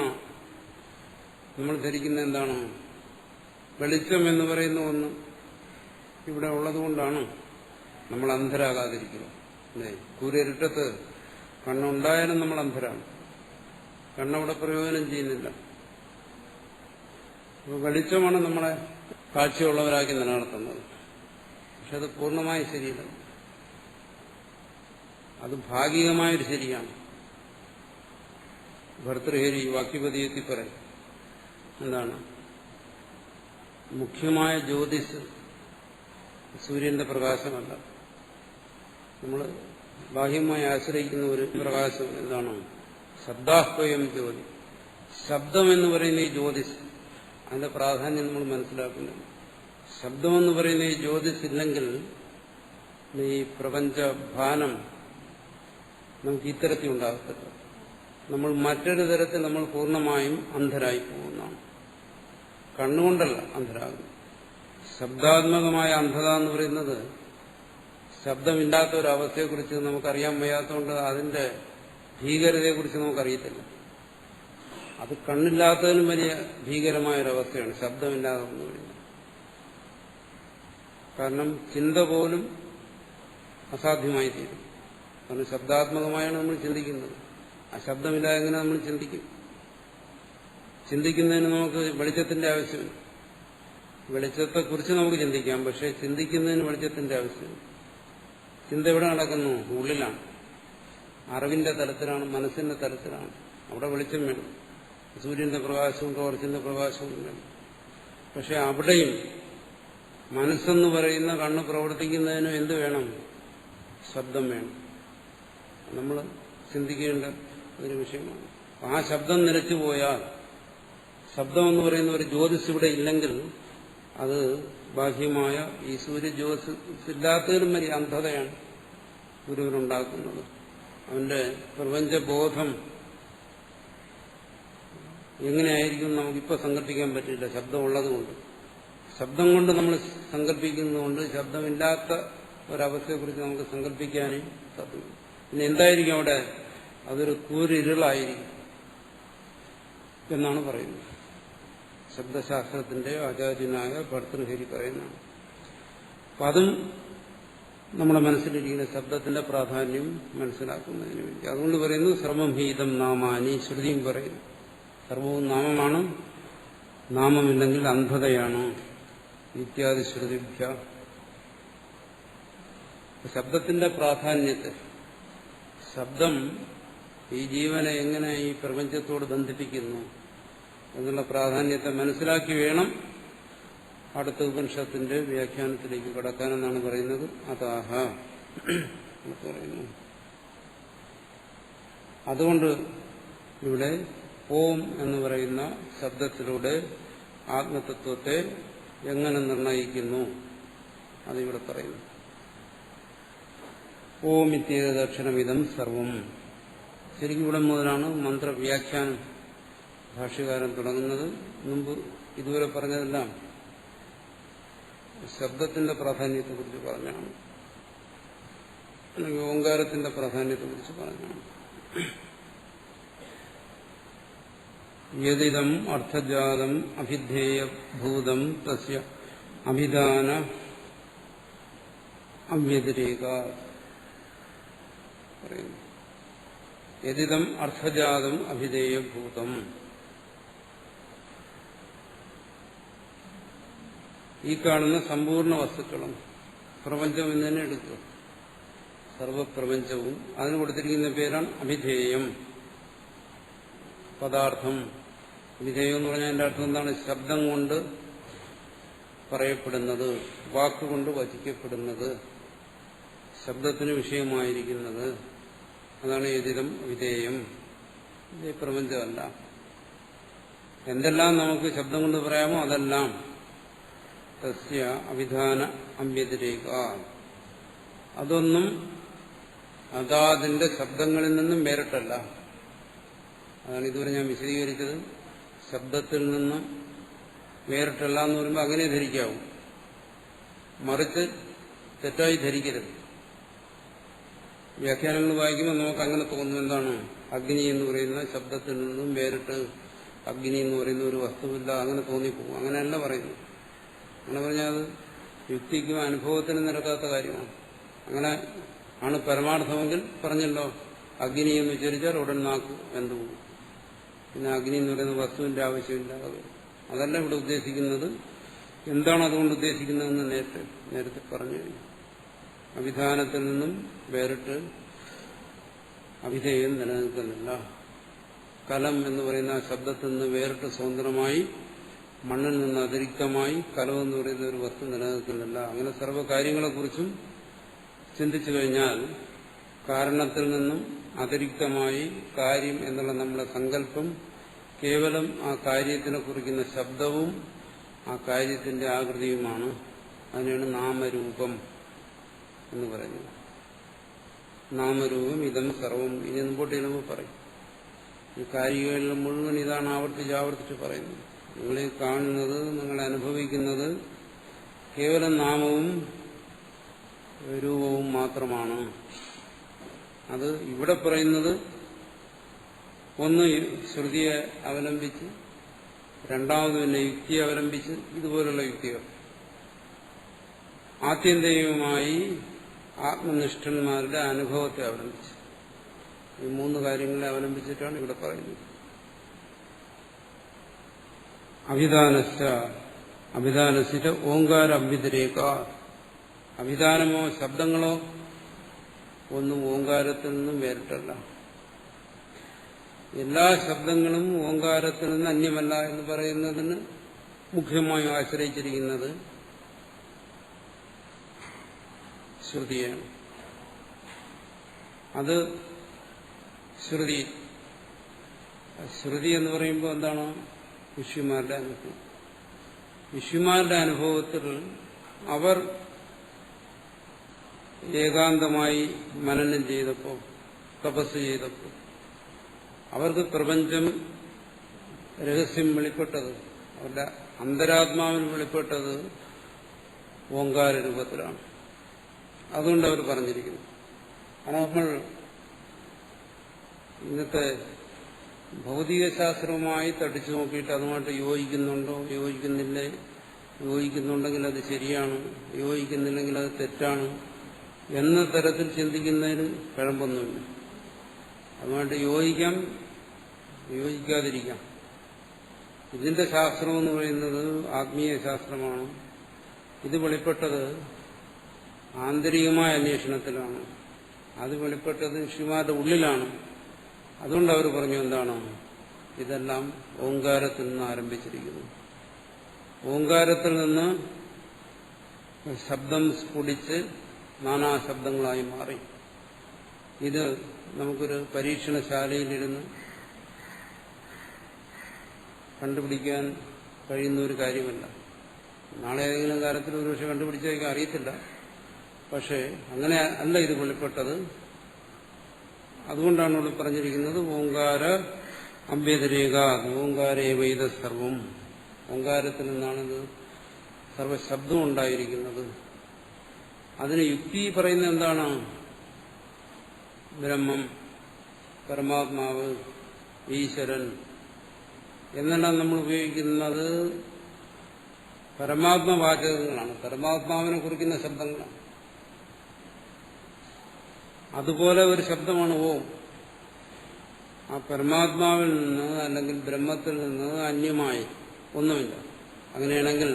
ധരിക്കുന്ന എന്താണ്? വെളിച്ചം എന്ന് പറയുന്ന ഒന്ന് ഇവിടെ ഉള്ളതുകൊണ്ടാണ് നമ്മൾ അന്ധരാകാതിരിക്കുന്നത്. അല്ലേ? കൂരിരുട്ടത്ത് കണ്ണുണ്ടായാലും നമ്മൾ അന്ധരാണ്. കണ്ണവിടെ പ്രയോജനം ചെയ്യുന്നില്ല. വെളിച്ചമാണ് നമ്മളെ കാഴ്ചയുള്ളവരാക്കി നിലനിർത്തുന്നത്. പക്ഷെ അത് പൂർണ്ണമായി ശരിയല്ല. അത് ഭാഗികമായൊരു ശരിയാണ്. ഭർതൃഹരി വാക്യപതിയെത്തി പറയും എന്താണ്? മുഖ്യമായ ജ്യോതിസ് സൂര്യന്റെ പ്രകാശമല്ല. നമ്മൾ ബാഹ്യമായി ആശ്രയിക്കുന്ന ഒരു പ്രകാശം എന്താണ്? ശബ്ദാഹ്വയം ജ്യോതി. ശബ്ദം എന്ന് പറയുന്ന ഈ ജ്യോതിസ്, അതിന്റെ പ്രാധാന്യം നമ്മൾ മനസ്സിലാക്കുന്നില്ല. ശബ്ദമെന്ന് പറയുന്ന ഈ ജ്യോതിസ് ഇല്ലെങ്കിൽ ഈ പ്രപഞ്ചഭാനം നമുക്ക് ഇത്തരത്തിൽ ഉണ്ടാകത്തില്ല. നമ്മൾ മറ്റൊരു തരത്തിൽ നമ്മൾ പൂർണ്ണമായും അന്ധരായി പോകുന്നതാണ്. കണ്ണുകൊണ്ടല്ല അന്ധരാകുന്നത്. ശബ്ദാത്മകമായ അന്ധത എന്ന് പറയുന്നത് ശബ്ദമില്ലാത്ത ഒരവസ്ഥയെക്കുറിച്ച് നമുക്കറിയാൻ വയ്യാത്തതുകൊണ്ട് അതിന്റെ ഭീകരതയെക്കുറിച്ച് നമുക്കറിയത്തില്ല. അത് കണ്ണില്ലാത്തതിനും വലിയ ഭീകരമായൊരവസ്ഥയാണ് ശബ്ദമില്ലാതെ വന്നു കഴിഞ്ഞാൽ. കാരണം ചിന്ത പോലും അസാധ്യമായി തീരും. കാരണം ശബ്ദാത്മകമായാണ് നമ്മൾ ചിന്തിക്കുന്നത്. ആ ശബ്ദമില്ലാതെ എങ്ങനെ നമ്മൾ ചിന്തിക്കും? ചിന്തിക്കുന്നതിന് നമുക്ക് വെളിച്ചത്തിന്റെ ആവശ്യമില്ല. വെളിച്ചത്തെക്കുറിച്ച് നമുക്ക് ചിന്തിക്കാം, പക്ഷെ ചിന്തിക്കുന്നതിന് വെളിച്ചത്തിന്റെ ആവശ്യമില്ല. ചിന്ത എവിടെ നടക്കുന്നു? ഉള്ളിലാണ്, അറിവിന്റെ തലത്തിലാണ്, മനസ്സിന്റെ തലത്തിലാണ്. അവിടെ വെളിച്ചം വേണം. സൂര്യന്റെ പ്രകാശവും ടോർച്ചിന്റെ പ്രകാശവും വേണം. പക്ഷെ അവിടെയും മനസ്സെന്ന് പറയുന്ന കണ്ണ് പ്രവർത്തിക്കുന്നതിനും എന്ത് വേണം? ശബ്ദം വേണം. നമ്മൾ ചിന്തിക്കേണ്ട ഒരു വിഷയമാണ്. ആ ശബ്ദം നിലച്ചു പോയാൽ, ശബ്ദമെന്ന് പറയുന്ന ഒരു ജ്യോതിസ് ഇവിടെ ഇല്ലെങ്കിൽ അത് ബാഹ്യമായ ഈ സൂര്യജ്യോതിസ് ഇല്ലാത്തതിനും വലിയ അന്ധതയാണ് ഗുരുവിനുണ്ടാക്കുന്നത്. അവന്റെ പ്രപഞ്ചബോധം എങ്ങനെയായിരിക്കും നമുക്കിപ്പോൾ സങ്കല്പിക്കാൻ പറ്റില്ല. ശബ്ദമുള്ളതുകൊണ്ട്, ശബ്ദം കൊണ്ട് നമ്മൾ സങ്കല്പിക്കുന്നതുകൊണ്ട് ശബ്ദമില്ലാത്ത ഒരവസ്ഥയെക്കുറിച്ച് നമുക്ക് സങ്കല്പിക്കാനേ സാധിക്കും. പിന്നെ എന്തായിരിക്കും അവിടെ? അതൊരു കൂരിരുളായിരിക്കും എന്നാണ് പറയുന്നത്. ശബ്ദശാസ്ത്രത്തിന്റെ ആചാര്യനായ ഭർതൃഹരി പറയുന്നതാണ്. അപ്പം അതും നമ്മുടെ മനസ്സിലിരിക്കുന്ന ശബ്ദത്തിന്റെ പ്രാധാന്യം മനസ്സിലാക്കുന്നതിന് വേണ്ടി അതുകൊണ്ട് പറയുന്നു സർവം ഹീതം നാമാനി. ശ്രുതിയും പറയുന്നു സർവവും നാമമാണ്, നാമമില്ലെങ്കിൽ അന്ധതയാണ്. ഇത്യാദി ശ്രുതിഭ്യ. ശബ്ദത്തിന്റെ പ്രാധാന്യത്തെ, ശബ്ദം ഈ ജീവനെ എങ്ങനെ ഈ പ്രപഞ്ചത്തോട് ബന്ധിപ്പിക്കുന്നു എന്നുള്ള പ്രാധാന്യത്തെ മനസ്സിലാക്കി വേണം അടുത്ത ഉപനിഷത്തിന്റെ വ്യാഖ്യാനത്തിലേക്ക് കടക്കാനെന്നാണ് പറയുന്നത്. അതാഹ പറയുന്നു. അതുകൊണ്ട് ഇവിടെ ഓം എന്ന് പറയുന്ന ശബ്ദത്തിലൂടെ ആത്മതത്വത്തെ എങ്ങനെ നിർണയിക്കുന്നു അതിവിടെ പറയുന്നു. ഓം ഇത്യേതദക്ഷരമിതം സർവം. ശരിക്കും ഇവിടെ മുതലാണ് മന്ത്രവ്യാഖ്യാനം ഭാഷ്യകാരൻ തുടങ്ങുന്നത്. മുമ്പ് ഇതുവരെ പറഞ്ഞതെല്ലാം ശബ്ദത്തിന്റെ പ്രാധാന്യത്തെക്കുറിച്ച് പറഞ്ഞാണ്, അല്ലെങ്കിൽ ഓങ്കാരത്തിന്റെ പ്രാധാന്യത്തെക്കുറിച്ച് പറഞ്ഞാണ്. യദിദം അർത്ഥജാതം അഭിധേയഭൂതം തസ്യ അഭിധാന അവ്യതിരേക പറയുന്നു. യദിദം അർത്ഥജാതം അഭിധേയഭൂതം. ഈ കാണുന്ന സമ്പൂർണ്ണ വസ്തുക്കളും പ്രപഞ്ചം എന്ന് തന്നെ എടുക്കുക. സർവപ്രപഞ്ചവും അതിന് കൊടുത്തിരിക്കുന്ന പേരാണ് അഭിധേയം, പദാർത്ഥം. വിധേയം എന്ന് പറഞ്ഞാൽ അതിന്റെ അർത്ഥം എന്താണ്? ശബ്ദം കൊണ്ട് പറയപ്പെടുന്നത്, വാക്കുകൊണ്ട് വചിക്കപ്പെടുന്നത്, ശബ്ദത്തിന് വിഷയമായിരിക്കുന്നത്. അതാണ് യതിദം വിധേയം. ഇത് പ്രപഞ്ചമല്ല. എന്തെല്ലാം നമുക്ക് ശബ്ദം കൊണ്ട് പറയാമോ അതെല്ലാം തസ്യ അവിധാന അഭ്യതിരേക. അതൊന്നും അതാതിന്റെ ശബ്ദങ്ങളിൽ നിന്നും വേറിട്ടല്ല. അതാണ് ഇതുവരെ ഞാൻ വിശദീകരിച്ചത്. ശബ്ദത്തിൽ നിന്നും വേറിട്ടല്ല എന്ന് പറയുമ്പോൾ അങ്ങനെ ധരിക്കാവും, മറിച്ച് തെറ്റായി ധരിക്കരുത്. വ്യാഖ്യാനങ്ങൾ വായിക്കുമ്പോൾ നമുക്ക് അങ്ങനെ തോന്നും, എന്താണ് അഗ്നി എന്ന് പറയുന്ന ശബ്ദത്തിൽ നിന്നും വേറിട്ട് അഗ്നി എന്ന് പറയുന്ന ഒരു വസ്തുവില്ല, അങ്ങനെ തോന്നിപ്പോകും. അങ്ങനെയല്ല പറയുന്നു. അങ്ങനെ പറഞ്ഞാൽ അത് യുക്തിക്കും അനുഭവത്തിനും നിരക്കാത്ത കാര്യമാണ്. അങ്ങനെ ആണ് പരമാർത്ഥമെങ്കിൽ പറഞ്ഞല്ലോ, അഗ്നി എന്ന് വിചാരിച്ചാൽ ഉടൻ നാക്ക് എന്തുപോകും. പിന്നെ അഗ്നി എന്ന് പറയുന്ന വസ്തുവിന്റെ ആവശ്യമില്ലാതെ. അതല്ല ഇവിടെ ഉദ്ദേശിക്കുന്നത്. എന്താണ് അതുകൊണ്ട് ഉദ്ദേശിക്കുന്നതെന്ന് നേരത്തെ പറഞ്ഞു കഴിഞ്ഞു. അഭിധാനത്തിൽ നിന്നും വേറിട്ട് അഭിധേയം നിലനിൽക്കുന്നില്ല. കലം എന്ന് പറയുന്ന ആ ശബ്ദത്തിൽ നിന്ന് വേറിട്ട് സ്വതന്ത്രമായി, മണ്ണിൽ നിന്ന് അതിരിക്തമായി കലം എന്ന് പറയുന്ന ഒരു വസ്തു നിലനിൽക്കുന്നില്ല. അങ്ങനെ സർവ്വ കാര്യങ്ങളെക്കുറിച്ചും ചിന്തിച്ചു കഴിഞ്ഞാൽ കാരണത്തിൽ നിന്നും അതിരിക്തമായി കാര്യം എന്നുള്ള നമ്മുടെ സങ്കല്പം കേവലം ആ കാര്യത്തിനെ കുറിക്കുന്ന ശബ്ദവും ആ കാര്യത്തിന്റെ ആകൃതിയുമാണ്. അതിനാണ് നാമരൂപം എന്ന് പറയുന്നത്. നാമരൂപം ഇതം സർവം. ഇനി മുമ്പോട്ട് ചെല്ലുമ്പോൾ പറയും. ഈ കാര്യങ്ങളിൽ മുഴുവൻ ഇതാണ് ആവർത്തിച്ച് പറയുന്നത്. നിങ്ങളെ കാണുന്നത്, നിങ്ങൾ അനുഭവിക്കുന്നത് കേവലം നാമവും രൂപവും മാത്രമാണ്. അത് ഇവിടെ പറയുന്നത് ഒന്ന് ശ്രുതിയെ അവലംബിച്ച്, രണ്ടാമത് പിന്നെ യുക്തിയെ അവലംബിച്ച്, ഇതുപോലുള്ള യുക്തികൾ ആത്യന്തികമായി ആത്മനിഷ്ഠന്മാരുടെ അനുഭവത്തെ അവലംബിച്ച്, ഈ മൂന്ന് കാര്യങ്ങളെ അവലംബിച്ചിട്ടാണ് ഇവിടെ പറയുന്നത്. അഭിധാനസിന്റെ ഓങ്കാര അഭ്യുതിരേക. അഭിധാനമോ ശബ്ദങ്ങളോ ഒന്നും ഓങ്കാരത്തിൽ നിന്നും വേറിട്ടല്ല. എല്ലാ ശബ്ദങ്ങളും ഓങ്കാരത്തിൽ നിന്ന് അന്യമല്ല എന്ന് പറയുന്നതിന് മുഖ്യമായും ആശ്രയിച്ചിരിക്കുന്നത് ശ്രുതിയാണ്. അത് ശ്രുതി എന്ന് പറയുമ്പോൾ എന്താണ്? ഋഷിമാരുടെ അനുഭവം. ഋഷിമാരുടെ അനുഭവത്തിൽ അവർ ഏകാന്തമായി മനനം ചെയ്തപ്പോൾ, തപസ് ചെയ്തപ്പോൾ അവർക്ക് പ്രപഞ്ചം രഹസ്യം വെളിപ്പെട്ടത്, അവരുടെ അന്തരാത്മാവിൽ വെളിപ്പെട്ടത് ഓങ്കാര രൂപത്തിലാണ്. അതുകൊണ്ട് അവർ പറഞ്ഞിരിക്കുന്നു. കാരണം നമ്മൾ ഇന്നത്തെ ഭൗതികശാസ്ത്രവുമായി തടിച്ചു നോക്കിയിട്ട് അതുമായിട്ട് യോജിക്കുന്നുണ്ടോ, യോജിക്കുന്നില്ലേ, യോജിക്കുന്നുണ്ടെങ്കിൽ അത് ശരിയാണ്, യോജിക്കുന്നില്ലെങ്കിൽ അത് തെറ്റാണ് എന്ന തരത്തിൽ ചിന്തിക്കുന്നതിന് കഴമ്പൊന്നുമില്ല. അതുമായിട്ട് യോജിക്കാം, യോജിക്കാതിരിക്കാം. ഇതിന്റെ ശാസ്ത്രം എന്ന് പറയുന്നത് ആത്മീയ ശാസ്ത്രമാണ്. ഇത് വെളിപ്പെട്ടത് ആന്തരികമായ അന്വേഷണത്തിലാണ്. അത് വെളിപ്പെട്ടത് ഋഷിമാരുടെ ഉള്ളിലാണ്. അതുകൊണ്ട് അവർ പറഞ്ഞു, എന്താണ് ഇതെല്ലാം ഓങ്കാരത്തിൽ നിന്ന് ആരംഭിച്ചിരിക്കുന്നു. ഓങ്കാരത്തിൽ നിന്ന് ശബ്ദം സ്ഫുടിച്ച് നാനാശബ്ദങ്ങളായി മാറി. ഇത് നമുക്കൊരു പരീക്ഷണശാലയിലിരുന്ന് കണ്ടുപിടിക്കാൻ കഴിയുന്ന ഒരു കാര്യമല്ല. നാളെ ഏതെങ്കിലും കാലത്തിൽ ഒരുപക്ഷെ കണ്ടുപിടിച്ചേക്കാൻ അറിയത്തില്ല. പക്ഷേ അങ്ങനെ അല്ല ഇത് വെളിപ്പെട്ടത്. അതുകൊണ്ടാണ് ഇവിടെ പറഞ്ഞിരിക്കുന്നത് ഓങ്കാര അഭ്യതിരേക ഓങ്കാരേ വൈദ സർവം. ഓങ്കാരത്തിൽ നിന്നാണിത് സർവശബ്ദം ഉണ്ടായിരിക്കുന്നത്. അതിന് യുക്തി പറയുന്നത് എന്താണ്? ബ്രഹ്മം, പരമാത്മാവ്, ഈശ്വരൻ എന്നെല്ലാം നമ്മൾ ഉപയോഗിക്കുന്നത് പരമാത്മവാചകങ്ങളാണ്, പരമാത്മാവിനെ കുറിക്കുന്ന ശബ്ദങ്ങളാണ്. അതുപോലെ ഒരു ശബ്ദമാണ് ഓം. ആ പരമാത്മാവിൽ നിന്ന് അല്ലെങ്കിൽ ബ്രഹ്മത്തിൽ നിന്ന് അന്യമായി ഒന്നുമില്ല. അങ്ങനെയാണെങ്കിൽ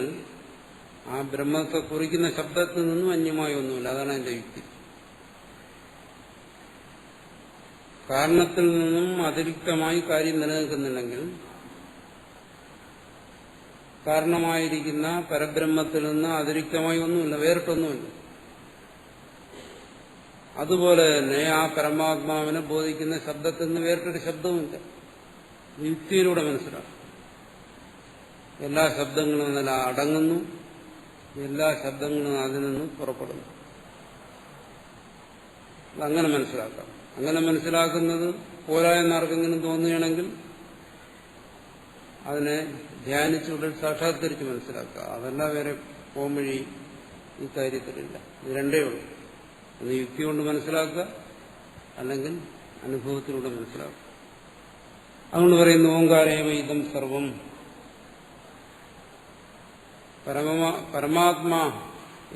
ആ ബ്രഹ്മത്തെ കുറിക്കുന്ന ശബ്ദത്തിൽ നിന്നും അന്യമായി ഒന്നുമില്ല. അതാണ് എന്റെ യുക്തി. കാരണത്തിൽ നിന്നും അതിരിക്തമായി കാര്യം നിലനിൽക്കുന്നില്ലെങ്കിൽ കാരണമായിരിക്കുന്ന പരബ്രഹ്മത്തിൽ നിന്ന് അതിരിക്തമായി ഒന്നുമില്ല, വേറിട്ടൊന്നുമില്ല. അതുപോലെ തന്നെ ആ പരമാത്മാവിനെ ബോധിക്കുന്ന ശബ്ദത്തിൽ നിന്ന് വേറിട്ടൊരു ശബ്ദവുമില്ല. യുക്തിയിലൂടെ മനസ്സിലാക്കും. എല്ലാ ശബ്ദങ്ങളും നല്ല അടങ്ങുന്നു, എല്ലാ ശബ്ദങ്ങളും അതിൽ നിന്ന് പുറപ്പെടുന്നു. അതങ്ങനെ മനസ്സിലാക്കാം. അങ്ങനെ മനസ്സിലാക്കുന്നത് പോരാ എന്നാർക്കെങ്കിലും തോന്നുകയാണെങ്കിൽ അതിനെ ധ്യാനിച്ചുള്ളിൽ സാക്ഷാത്കരിച്ച് മനസ്സിലാക്കുക. അതല്ല വേറെ പോംവഴി ഈ കാര്യത്തിലില്ല. ഇത് രണ്ടേ ഉള്ളൂ. ഒന്ന് യുക്തി കൊണ്ട് മനസ്സിലാക്കുക, അല്ലെങ്കിൽ അനുഭവത്തിലൂടെ മനസ്സിലാക്കുക. അതുകൊണ്ട് പറയുന്നു ഓങ്കാരേവ ഇദം സർവം, പരമാത്മാ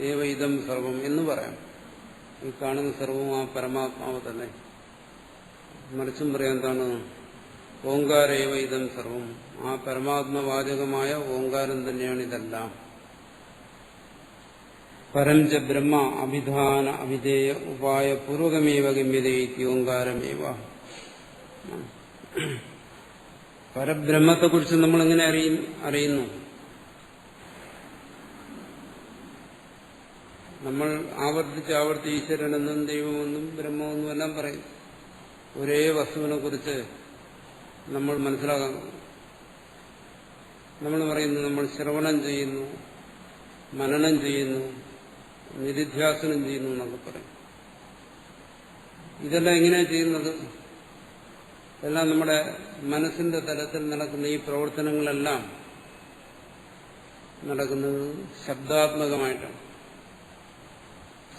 ഏവ ഇദം സർവം എന്ന് പറയാം. ഈ കാണുന്ന സർവം ആ പരമാത്മാവ് തന്നെ. മറിച്ചും പറയാൻ എന്താണ്? ഓങ്കാരേവ ഇദം സർവം, ആ പരമാത്മവാചകമായ ഓങ്കാരം തന്നെയാണ് ഇതെല്ലാം. പരഞ്ച ബ്രഹ്മ അഭിധാന അവിധേയ ഉപായ പൂർവകമേവ ഗമ്യതേതി ഓങ്കാരമേവ. പരബ്രഹ്മത്തെക്കുറിച്ച് നമ്മൾ എങ്ങനെ അറിയുന്നു? നമ്മൾ ആവർത്തിച്ച് ഈശ്വരനെന്നും ദൈവമെന്നും ബ്രഹ്മമെന്നും എല്ലാം പറയും. ഒരേ വസ്തുവിനെ കുറിച്ച് നമ്മൾ മനസ്സിലാക്കാൻ നമ്മൾ പറയുന്നു, നമ്മൾ ശ്രവണം ചെയ്യുന്നു, മനനം ചെയ്യുന്നു, നിധിധ്യാസനം ചെയ്യുന്നു എന്നൊക്കെ പറയും. ഇതെല്ലാം എങ്ങനെയാണ് ചെയ്യുന്നത്? എല്ലാം നമ്മുടെ മനസ്സിന്റെ തലത്തിൽ നടക്കുന്ന ഈ പ്രവർത്തനങ്ങളെല്ലാം നടക്കുന്നത് ശബ്ദാത്മകമായിട്ടാണ്.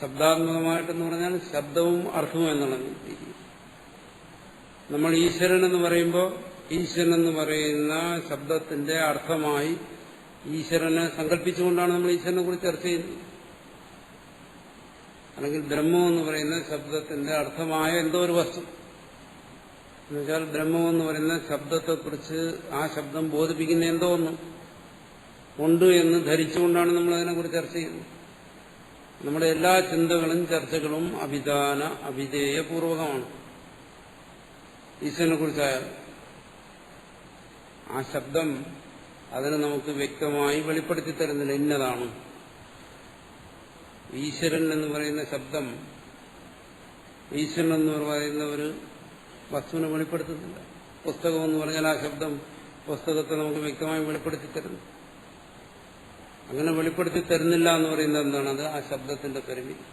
ശബ്ദാത്മകമായിട്ടെന്ന് പറഞ്ഞാൽ ശബ്ദവും അർത്ഥവും എന്നുള്ളത്. നമ്മൾ ഈശ്വരൻ എന്ന് പറയുമ്പോൾ ഈശ്വരൻ എന്ന് പറയുന്ന ശബ്ദത്തിന്റെ അർത്ഥമായി ഈശ്വരനെ സങ്കല്പിച്ചുകൊണ്ടാണ് നമ്മൾ ഈശ്വരനെ കുറിച്ച് ചർച്ച ചെയ്യുന്നത്. അല്ലെങ്കിൽ ബ്രഹ്മം എന്ന് പറയുന്ന ശബ്ദത്തിന്റെ അർത്ഥമായ എന്തോ ഒരു വസ്തു എന്നുവെച്ചാൽ ബ്രഹ്മം എന്ന് പറയുന്ന ശബ്ദത്തെക്കുറിച്ച് ആ ശബ്ദം ബോധിപ്പിക്കുന്ന എന്തോ ഒന്ന് ഉണ്ട് എന്ന് ധരിച്ചുകൊണ്ടാണ് നമ്മൾ അതിനെക്കുറിച്ച് ചർച്ച ചെയ്യുന്നത്. നമ്മുടെ എല്ലാ ചിന്തകളും ചർച്ചകളും അഭിധാന അവിധേയ പൂർവകമാണ്. ഈശ്വരനെ കുറിച്ചായാലും ആ ശബ്ദം അതിന് നമുക്ക് വ്യക്തമായി വെളിപ്പെടുത്തി തരുന്നില്ല ഇന്നതാണ്. ഈശ്വരൻ എന്ന് പറയുന്ന ശബ്ദം ഈശ്വരൻ എന്ന് പറയുന്ന ഒരു വസ്തുവിനെ വെളിപ്പെടുത്തുന്നില്ല. പുസ്തകം എന്ന് പറഞ്ഞാൽ ആ ശബ്ദം പുസ്തകത്തെ നമുക്ക് വ്യക്തമായി വെളിപ്പെടുത്തി തരുന്നു. അങ്ങനെ വെളിപ്പെടുത്തി തരുന്നില്ല എന്ന് പറയുന്നത് എന്താണ്? അത് ആ ശബ്ദത്തിന്റെ പരിമിതി.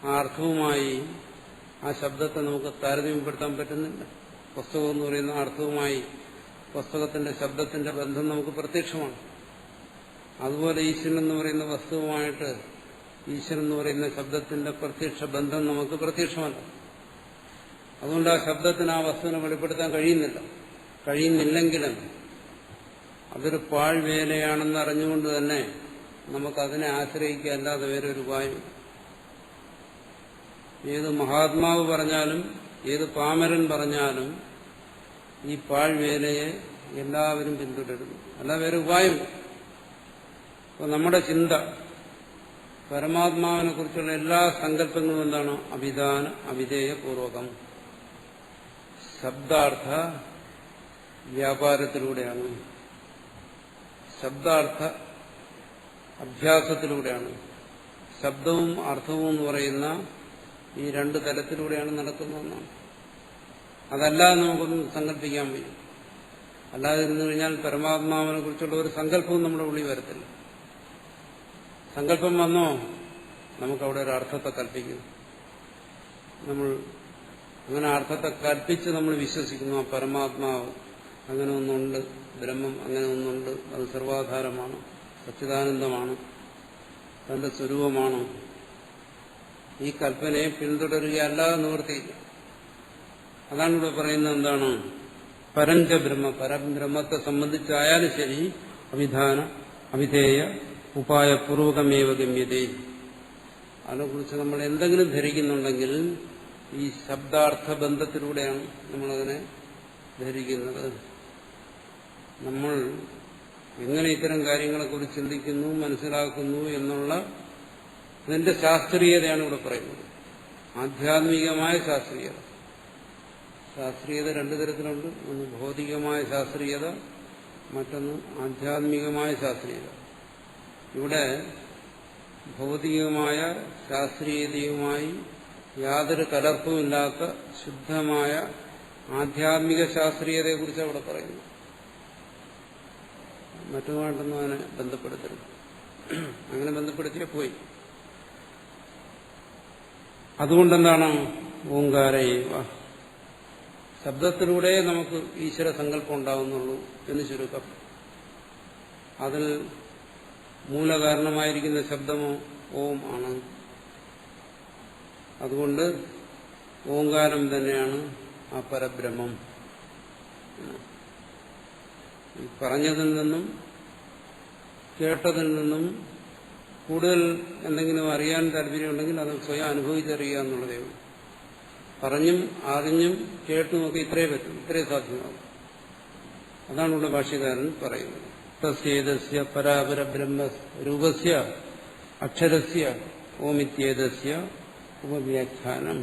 ആ അർത്ഥവുമായി ആ ശബ്ദത്തെ നമുക്ക് താരതമ്യപ്പെടുത്താൻ പറ്റുന്നില്ല. പുസ്തകം എന്ന് പറയുന്ന അർത്ഥവുമായി പുസ്തകത്തിന്റെ ശബ്ദത്തിന്റെ ബന്ധം നമുക്ക് പ്രത്യക്ഷമാണ്. അതുപോലെ ഈശ്വരൻ എന്ന് പറയുന്ന വസ്തുവുമായിട്ട് ഈശ്വരൻ എന്ന് പറയുന്ന ശബ്ദത്തിന്റെ പ്രത്യക്ഷ ബന്ധം നമുക്ക് പ്രത്യക്ഷമല്ല. അതുകൊണ്ട് ആ ശബ്ദത്തിന് ആ വസ്തുവിനെ വെളിപ്പെടുത്താൻ കഴിയുന്നില്ലെങ്കിലും അതൊരു പാഴ്വേലയാണെന്ന് അറിഞ്ഞുകൊണ്ട് തന്നെ നമുക്കതിനെ ആശ്രയിക്കുക, അല്ലാതെ വേറെ ഒരു ഉപായം. ഏത് മഹാത്മാവ് പറഞ്ഞാലും ഏത് പാമരൻ പറഞ്ഞാലും ഈ പാഴ്വേലയെ എല്ലാവരും പിന്തുടരുന്നു, അല്ല വേറെ ഉപായം. അപ്പൊ നമ്മുടെ ചിന്ത പരമാത്മാവിനെ കുറിച്ചുള്ള എല്ലാ സങ്കല്പങ്ങളും എന്താണ്? അഭിധാന അവിധേയപൂർവകം ശബ്ദാർത്ഥ വ്യാപാരത്തിലൂടെയാണ്, ശബ്ദാർത്ഥ അഭ്യാസത്തിലൂടെയാണ്. ശബ്ദവും അർത്ഥവും എന്ന് പറയുന്ന ഈ രണ്ട് തലത്തിലൂടെയാണ് നടക്കുന്നതെന്നാണ്. അതല്ലാതെ നമുക്കൊന്നും സങ്കല്പിക്കാൻ വയ്യ. അല്ലാതെ ഇരുന്നു കഴിഞ്ഞാൽ പരമാത്മാവിനെ കുറിച്ചുള്ള ഒരു സങ്കല്പവും നമ്മുടെ ഉള്ളിൽ വരത്തില്ല. സങ്കല്പം വന്നോ നമുക്കവിടെ ഒരു അർത്ഥത്തെ കൽപ്പിക്കുന്നു. നമ്മൾ അങ്ങനെ അർത്ഥത്തെ കൽപ്പിച്ച് നമ്മൾ വിശ്വസിക്കുന്നു. ആ പരമാത്മാവ് അങ്ങനെ ഒന്നുണ്ട്, ബ്രഹ്മം അങ്ങനെ ഒന്നുണ്ട്, അത് സർവാധാരമാണ്, സച്ചിദാനന്ദമാണ്, തന്റെ സ്വരൂപമാണ്. ഈ കൽപ്പനയെ പിന്തുടരുകയല്ലാതെ നിവൃത്തിയില്ല. അതാണ് ഇവിടെ പറയുന്നത്. എന്താണ്? പരഞ്ച ബ്രഹ്മ, പരബ്രഹ്മത്തെ സംബന്ധിച്ചായാലും ശരി അവിധാന അവിധേയ ഉപായ പൂർവകമേവ ഗമ്യതേ. അതിനെക്കുറിച്ച് നമ്മൾ എന്തെങ്കിലും ധരിക്കുന്നുണ്ടെങ്കിൽ ഈ ശബ്ദാർത്ഥ ബന്ധത്തിലൂടെയാണ് നമ്മളതിനെ ധരിക്കുന്നത്. നമ്മൾ എങ്ങനെ ഇത്തരം കാര്യങ്ങളെക്കുറിച്ച് ചിന്തിക്കുന്നു, മനസ്സിലാക്കുന്നു എന്നുള്ള ഇതിന്റെ ശാസ്ത്രീയതയാണ് ഇവിടെ പറയുന്നത്. ആധ്യാത്മികമായ ശാസ്ത്രീയത. ശാസ്ത്രീയത രണ്ടു തരത്തിലുണ്ട്. ഒന്ന് ഭൗതികമായ ശാസ്ത്രീയത, മറ്റൊന്ന് ആധ്യാത്മികമായ ശാസ്ത്രീയത. ഇവിടെ ഭൗതികമായ ശാസ്ത്രീയതയുമായി യാതൊരു കലർപ്പുമില്ലാത്ത ശുദ്ധമായ ആധ്യാത്മിക ശാസ്ത്രീയതയെക്കുറിച്ച് അവിടെ പറയുന്നു. മറ്റുമായിട്ടൊന്നും അതിനെ ബന്ധപ്പെടുത്തരുത്. അങ്ങനെ ബന്ധപ്പെടുത്തിയാൽ പോയി. അതുകൊണ്ടെന്താണ് ഓങ്കാരയേവ, ശബ്ദത്തിലൂടെ നമുക്ക് ഈശ്വര സങ്കല്പം ഉണ്ടാകുന്നുള്ളൂ എന്ന് ചുരുക്കം. അതിൽ മൂലകാരണമായിരിക്കുന്ന ശബ്ദമോ ഓം ആണ്. അതുകൊണ്ട് ഓങ്കാരം തന്നെയാണ് ആ പരബ്രഹ്മം. ഈ പറഞ്ഞതിൽ നിന്നും കേട്ടതിൽ നിന്നും കൂടുതൽ എന്തെങ്കിലും അറിയാൻ താല്പര്യമുണ്ടെങ്കിൽ അത് സ്വയം അനുഭവിച്ചറിയുക എന്നുള്ളതേ ഉള്ളൂ. പറഞ്ഞും അറിഞ്ഞും കേട്ടുമൊക്കെ ഇത്രേ പറ്റും, ഇത്രേ സാധ്യമാകും. അതാണ് ഇവിടെ ഭാഷ്യകാരൻ പറയുന്നത്. തസ്യേതസ്യ പരാപരബ്രഹ്മ രൂപസ്യ അക്ഷരസ്യ ഓമിത്യേതസ്യ ഉപവ്യാഖ്യാനം.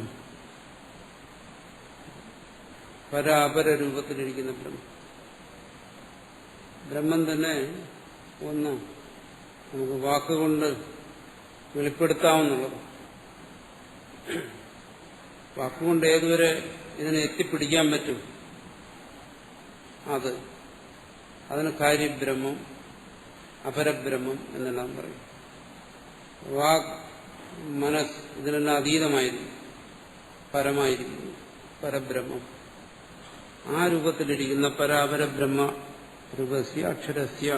പരാപര രൂപത്തിലിരിക്കുന്ന ബ്രഹ്മം തന്നെ ഒന്ന് നമുക്ക് വാക്കുകൊണ്ട് വെളിപ്പെടുത്താവുന്നുള്ളത്. വാക്കുകൊണ്ട് ഏതുവരെ ഇതിനെ എത്തിപ്പിടിക്കാൻ പറ്റും, അതിന് കാര്യബ്രഹ്മം, അപരബ്രഹ്മം എന്നെല്ലാം പറയും. വാക്, മനസ്സ് ഇതിനെല്ലാം അതീതമായിരിക്കും, പരമായിരിക്കുന്നു പരബ്രഹ്മം. ആ രൂപത്തിലിരിക്കുന്ന പരാപരബ്രഹ്മ രൂപസ്യ അക്ഷരസ്യ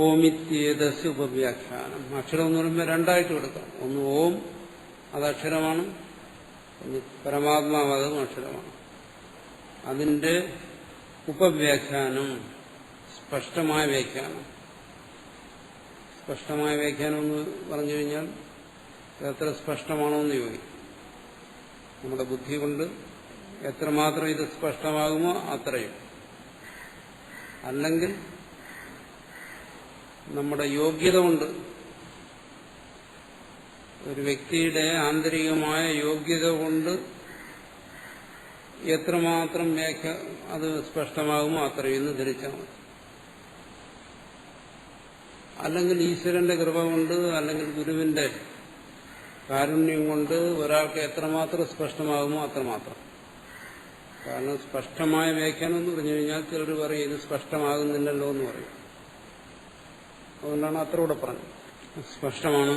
ഓമിത്യേതസ്യ ഉപവ്യാഖ്യാനം. അക്ഷരം എന്ന് പറയുമ്പോൾ രണ്ടായിട്ട് കൊടുക്കാം. ഒന്ന് ഓം, അത് അക്ഷരമാണ്. ഒന്ന് പരമാത്മാവ്, അതും അക്ഷരമാണ്. അതിന്റെ ഉപവ്യാഖ്യാനം, സ്പഷ്ടമായ വ്യാഖ്യാനം. സ്പഷ്ടമായ വ്യാഖ്യാനം എന്ന് പറഞ്ഞു കഴിഞ്ഞാൽ എത്ര സ്പഷ്ടമാണോ എന്ന് ചോദിക്കും. നമ്മുടെ ബുദ്ധി കൊണ്ട് എത്രമാത്രം ഇത് സ്പഷ്ടമാകുമോ അത്രയും. അല്ലെങ്കിൽ നമ്മുടെ യോഗ്യത കൊണ്ട്, ഒരു വ്യക്തിയുടെ ആന്തരികമായ യോഗ്യത കൊണ്ട് എത്രമാത്രം അത് സ്പഷ്ടമാകുമോ അത്രയും എന്ന് ധരിച്ചാൽ മതി. അല്ലെങ്കിൽ ഈശ്വരന്റെ കൃപ കൊണ്ട്, അല്ലെങ്കിൽ ഗുരുവിന്റെ കാരുണ്യം കൊണ്ട് ഒരാൾക്ക് എത്രമാത്രം സ്പഷ്ടമാകുമോ അത്രമാത്രം. കാരണം സ്പഷ്ടമായ വ്യാഖ്യാനം എന്ന് പറഞ്ഞു കഴിഞ്ഞാൽ ചിലർ പറയും ഇത് സ്പഷ്ടമാകുന്നില്ലല്ലോ എന്ന് പറയും. അതുകൊണ്ടാണ് അത്ര കൂടെ പറഞ്ഞത്. സ്പഷ്ടമാണ്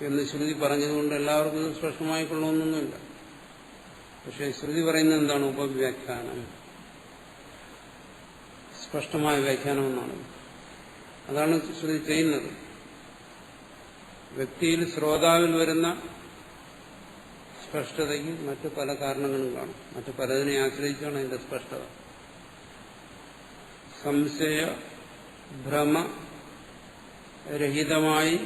എന്ന് ശ്രുതി പറഞ്ഞതുകൊണ്ട് എല്ലാവർക്കും ഇത് സ്പഷ്ടമായിക്കൊള്ളണമെന്നൊന്നുമില്ല. പക്ഷെ ശ്രുതി പറയുന്നത് എന്താണ്? ഉപവ്യാഖ്യാനം, സ്പഷ്ടമായ വ്യാഖ്യാനം എന്നാണ്. അതാണ് ശ്രുതി ചെയ്യുന്നത്. വ്യക്തിയിൽ, ശ്രോതാവിൽ വരുന്ന സ്പഷ്ടതയ്ക്ക് മറ്റു പല കാരണങ്ങളും കാണും. മറ്റു പലതിനെ ആശ്രയിച്ചാണ് അതിന്റെ സ്പഷ്ടത. സംശയ ഭ്രമ രഹിതമായി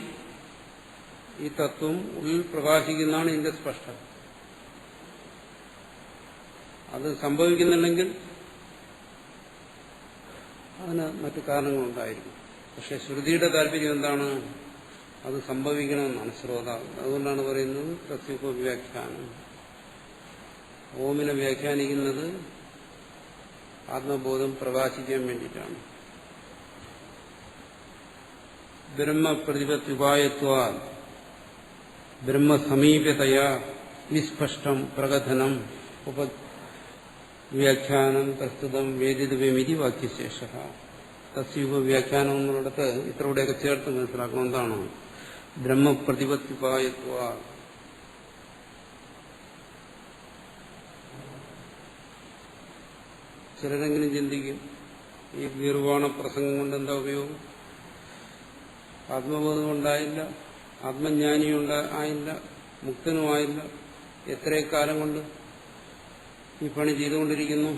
ഈ തത്വം ഉള്ളിൽ പ്രകാശിക്കുന്നതാണ് ഇതിന്റെ സ്പഷ്ടത. അത് സംഭവിക്കുന്നുണ്ടെങ്കിൽ അതിന് മറ്റു കാരണങ്ങളുണ്ടായിരിക്കും. പക്ഷെ ശ്രുതിയുടെ താല്പര്യം എന്താണ്? അത് സംഭവിക്കണമെന്നാണ് ശ്രോതാവ്. അതുകൊണ്ടാണ് പറയുന്നത് തസ്യോപവ്യാഖ്യാനം. ഓമിനെ വ്യാഖ്യാനിക്കുന്നത് ആത്മബോധം പ്രകാശിക്കാൻ വേണ്ടിയിട്ടാണ്. ബ്രഹ്മപ്രതിപത്യുപായത്വാ ബ്രഹ്മസമീപതയാ വിസ്പഷ്ടം പ്രകഥനം ഉപവ്യാഖ്യാനം പ്രസ്തുതം വേദിതവ്യമിതി വാക്യശേഷ. തസ്യോപവ്യാഖ്യാനം എന്നുള്ളിടത്ത് ഇത്രയുടെയൊക്കെ ചേർത്ത് മനസ്സിലാക്കണം. എന്താണ് ബ്രഹ്മപ്രതിപത്യുപായത്വാ? ചിലരെങ്കിലും ചിന്തിക്കും, ഈ നിർവാണ പ്രസംഗം കൊണ്ട് എന്താ ഉപയോഗം? ആത്മബോധം ഉണ്ടായില്ല, ആത്മജ്ഞാനിയും ആയില്ല, മുക്തനുമായില്ല. എത്രയും കാലം കൊണ്ട് ഈ പണി ചെയ്തുകൊണ്ടിരിക്കുന്നു.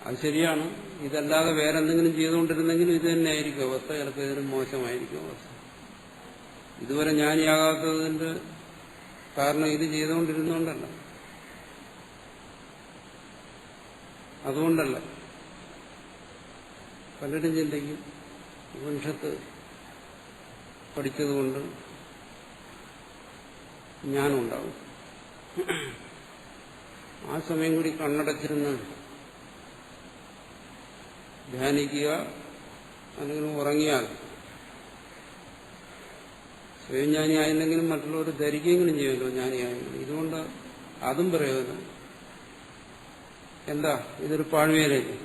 അത് ശരിയാണ്. ഇതല്ലാതെ വേറെന്തെങ്കിലും ചെയ്തുകൊണ്ടിരുന്നെങ്കിലും ഇത് തന്നെയായിരിക്കും അവസ്ഥ. ചിലപ്പോൾ ഇതിനും മോശമായിരിക്കും അവസ്ഥ. ഇതുവരെ ജ്ഞാനിയാകാത്തതിന്റെ കാരണം ഇത് ചെയ്തുകൊണ്ടിരുന്നുകൊണ്ടല്ല, അതുകൊണ്ടല്ല. പലരും ചിന്തിക്കും ഉപനിഷത്ത് പഠിച്ചതുകൊണ്ട് ജ്ഞാനമുണ്ടാവും. ആ സമയം കൂടി കണ്ണടച്ചിരുന്ന് ധ്യാനിക്കുക, അല്ലെങ്കിൽ ഉറങ്ങിയാൽ സ്വയം ജ്ഞാനിയായില്ലെങ്കിലും മറ്റുള്ളവർ ധരിക്കുകയെങ്കിലും ചെയ്യുമല്ലോ ജ്ഞാനിയായെങ്കിലും. ഇതുകൊണ്ട് അതും പ്രയോജനം എന്താ? ഇതൊരു പാഴ്വേലല്ലേ.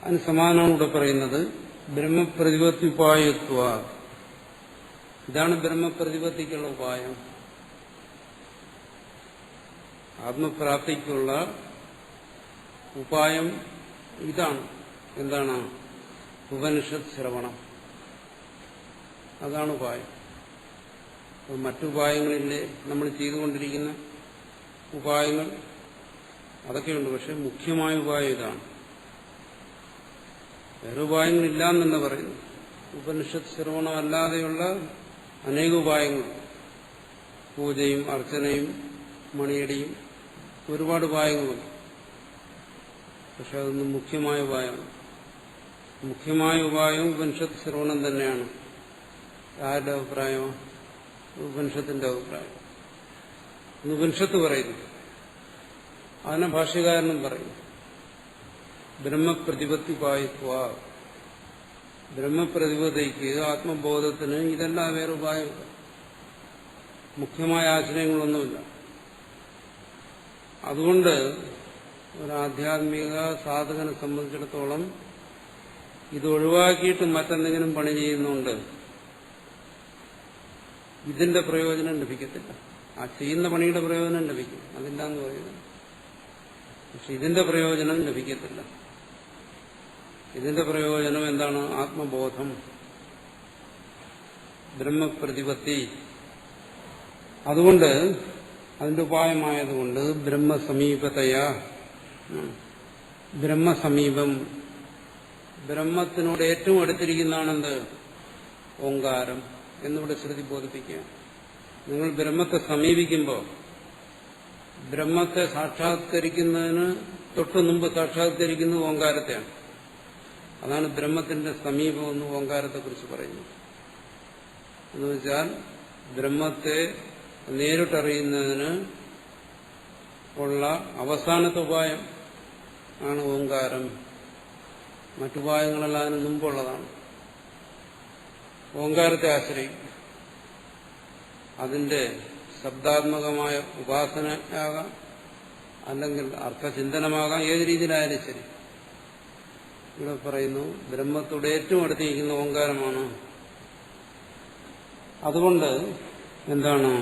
അതിന് സമാനമാണ് ഇവിടെ പറയുന്നത്. ബ്രഹ്മപ്രതിപത്യുപായത്വ, ഇതാണ് ബ്രഹ്മപ്രതിപത്തിക്കുള്ള ഉപായം. ആത്മപ്രാപ്തിക്കുള്ള ഉപായം ഇതാണ്. എന്താണ്? ഉപനിഷത്ത് ശ്രവണം. അതാണ് ഉപായം. മറ്റുപായങ്ങളില്ലേ നമ്മൾ ചെയ്തുകൊണ്ടിരിക്കുന്ന ഉപായങ്ങൾ? അതൊക്കെയുണ്ട്. പക്ഷെ മുഖ്യമായ ഉപായം ഇതാണ്. വേറെ ഉപായങ്ങളില്ല എന്നെ പറയുന്നു. ഉപനിഷത്ത് ശ്രവണം അല്ലാതെയുള്ള അനേക ഉപായങ്ങൾ, പൂജയും അർച്ചനയും മണിയടിയും ഒരുപാട് ഉപായങ്ങളുണ്ട്. പക്ഷെ അതൊന്നും മുഖ്യമായ ഉപായമാണ്. മുഖ്യമായ ഉപായം ഉപനിഷത്ത് ശ്രവണം തന്നെയാണ്. ആരുടെ അഭിപ്രായമോ? ഉപനിഷത്തിന്റെ അഭിപ്രായം. ഉപനിഷത്ത് പറയുന്നു. അതിനെ ഭാഷ്യകാരനും പറയുന്നു. ബ്രഹ്മപ്രതിപത്തിപായിത്വ, ബ്രഹ്മപ്രതിപത്തിക്ക്, ആത്മബോധത്തിന് ഇതെല്ലാം വേറെ ഉപായമില്ല. മുഖ്യമായ ആശ്രയങ്ങളൊന്നുമില്ല. അതുകൊണ്ട് ഒരു ആധ്യാത്മിക സാധകനെ സംബന്ധിച്ചിടത്തോളം ഇത് ഒഴിവാക്കിയിട്ട് മറ്റെന്തെങ്കിലും പണി ചെയ്യുന്നുണ്ട്, ഇതിന്റെ പ്രയോജനം ലഭിക്കത്തില്ല. ആ ചെയ്യുന്ന പണിയുടെ പ്രയോജനം ലഭിക്കും, അതില്ല എന്ന് പറയുന്നത്. പക്ഷെ ഇതിന്റെ പ്രയോജനം ലഭിക്കത്തില്ല. ഇതിന്റെ പ്രയോജനം എന്താണ്? ആത്മബോധം, ബ്രഹ്മപ്രതിപത്തി. അതുകൊണ്ട് അതിന്റെ ഉപായമായതുകൊണ്ട് ബ്രഹ്മസമീപതയാ, ബ്രഹ്മസമീപം, ബ്രഹ്മത്തിനോട് ഏറ്റവും അടുത്തിരിക്കുന്നതാണെന്ത്? ഓങ്കാരം എന്നിവിടെ ശ്രുതി ബോധിപ്പിക്കുക. നിങ്ങൾ ബ്രഹ്മത്തെ സമീപിക്കുമ്പോൾ ബ്രഹ്മത്തെ സാക്ഷാത്കരിക്കുന്നതിന് തൊട്ടു മുമ്പ് സാക്ഷാത്കരിക്കുന്നത് ഓങ്കാരത്തെയാണ്. അതാണ് ബ്രഹ്മത്തിന്റെ സമീപമെന്ന് ഓങ്കാരത്തെക്കുറിച്ച് പറയുന്നത്. എന്നുവെച്ചാൽ ബ്രഹ്മത്തെ നേരിട്ടറിയുന്നതിന് ഉള്ള അവസാനത്തെ ഉപായം ആണ് ഓങ്കാരം. മറ്റുപായങ്ങളെല്ലാം അതിന് മുമ്പുള്ളതാണ്. ഓങ്കാരത്തെ ആശ്രയിക്കും. അതിന്റെ ശബ്ദാത്മകമായ ഉപാസനയാകാം, അല്ലെങ്കിൽ അർത്ഥചിന്തനമാകാം, ഏത് രീതിയിലായാലും ശരി. ഇവിടെ പറയുന്നു ബ്രഹ്മത്തോട് ഏറ്റവും അടുത്തിരിക്കുന്ന ഓങ്കാരമാണ്. അതുകൊണ്ട് എന്താണ്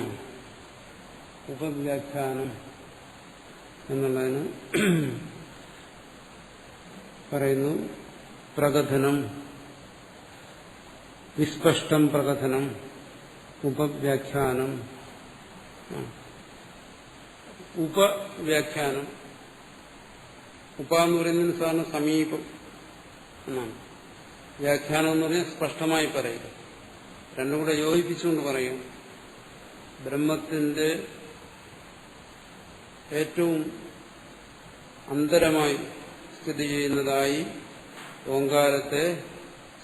ഉപവ്യാഖ്യാനം എന്നുള്ളതിന് പറയുന്നു പ്രകഥനം, വിസ്പഷ്ടം പ്രകഥനം, ഉപവ്യാഖ്യാനം. ഉപവ്യാഖ്യാനം, ഉപ എന്ന് പറയുന്നതിന് സാധാരണ സമീപം എന്നാണ്. വ്യാഖ്യാനം എന്ന് പറഞ്ഞാൽ സ്പഷ്ടമായി പറയുക. രണ്ടും കൂടെ യോജിപ്പിച്ചുകൊണ്ട് പറയും. ബ്രഹ്മത്തിന്റെ ഏറ്റവും അന്തരമായി സ്ഥിതി ചെയ്യുന്നതായി ഓങ്കാരത്തെ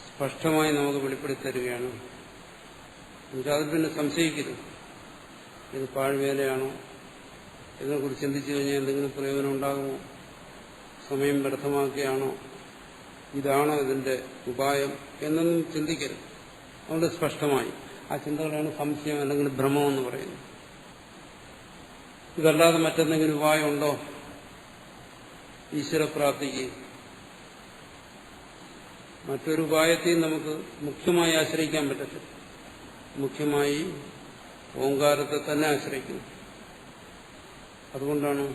സ്പഷ്ടമായി നമുക്ക് വെളിപ്പെടുത്തരുകയാണ്. അതിൽ പിന്നെ സംശയിക്കരുത്. ഇത് പാഴ്വേലയാണോ, ഇതിനെക്കുറിച്ച് ചിന്തിച്ചു കഴിഞ്ഞാൽ എന്തെങ്കിലും പ്രയോജനം ഉണ്ടാകുമോ, സമയം വ്യർത്ഥമാക്കുകയാണോ, ഇതാണോ ഇതിന്റെ ഉപായം എന്നൊന്നും ചിന്തിക്കരുത്. അതുകൊണ്ട് സ്പഷ്ടമായി ആ ചിന്തകളാണ് സംശയം അല്ലെങ്കിൽ ഭ്രമം എന്ന് പറയുന്നത്. ഇതല്ലാതെ മറ്റെന്തെങ്കിലും ഉപായം ഉണ്ടോ ഈശ്വരപ്രാപ്തിക്ക്? മറ്റൊരു ഉപായത്തെയും നമുക്ക് മുഖ്യമായി ആശ്രയിക്കാൻ പറ്റത്തില്ല. മുഖ്യമായി ഓങ്കാരത്തെ തന്നെ ആശ്രയിക്കുന്നു. അതുകൊണ്ടാണ്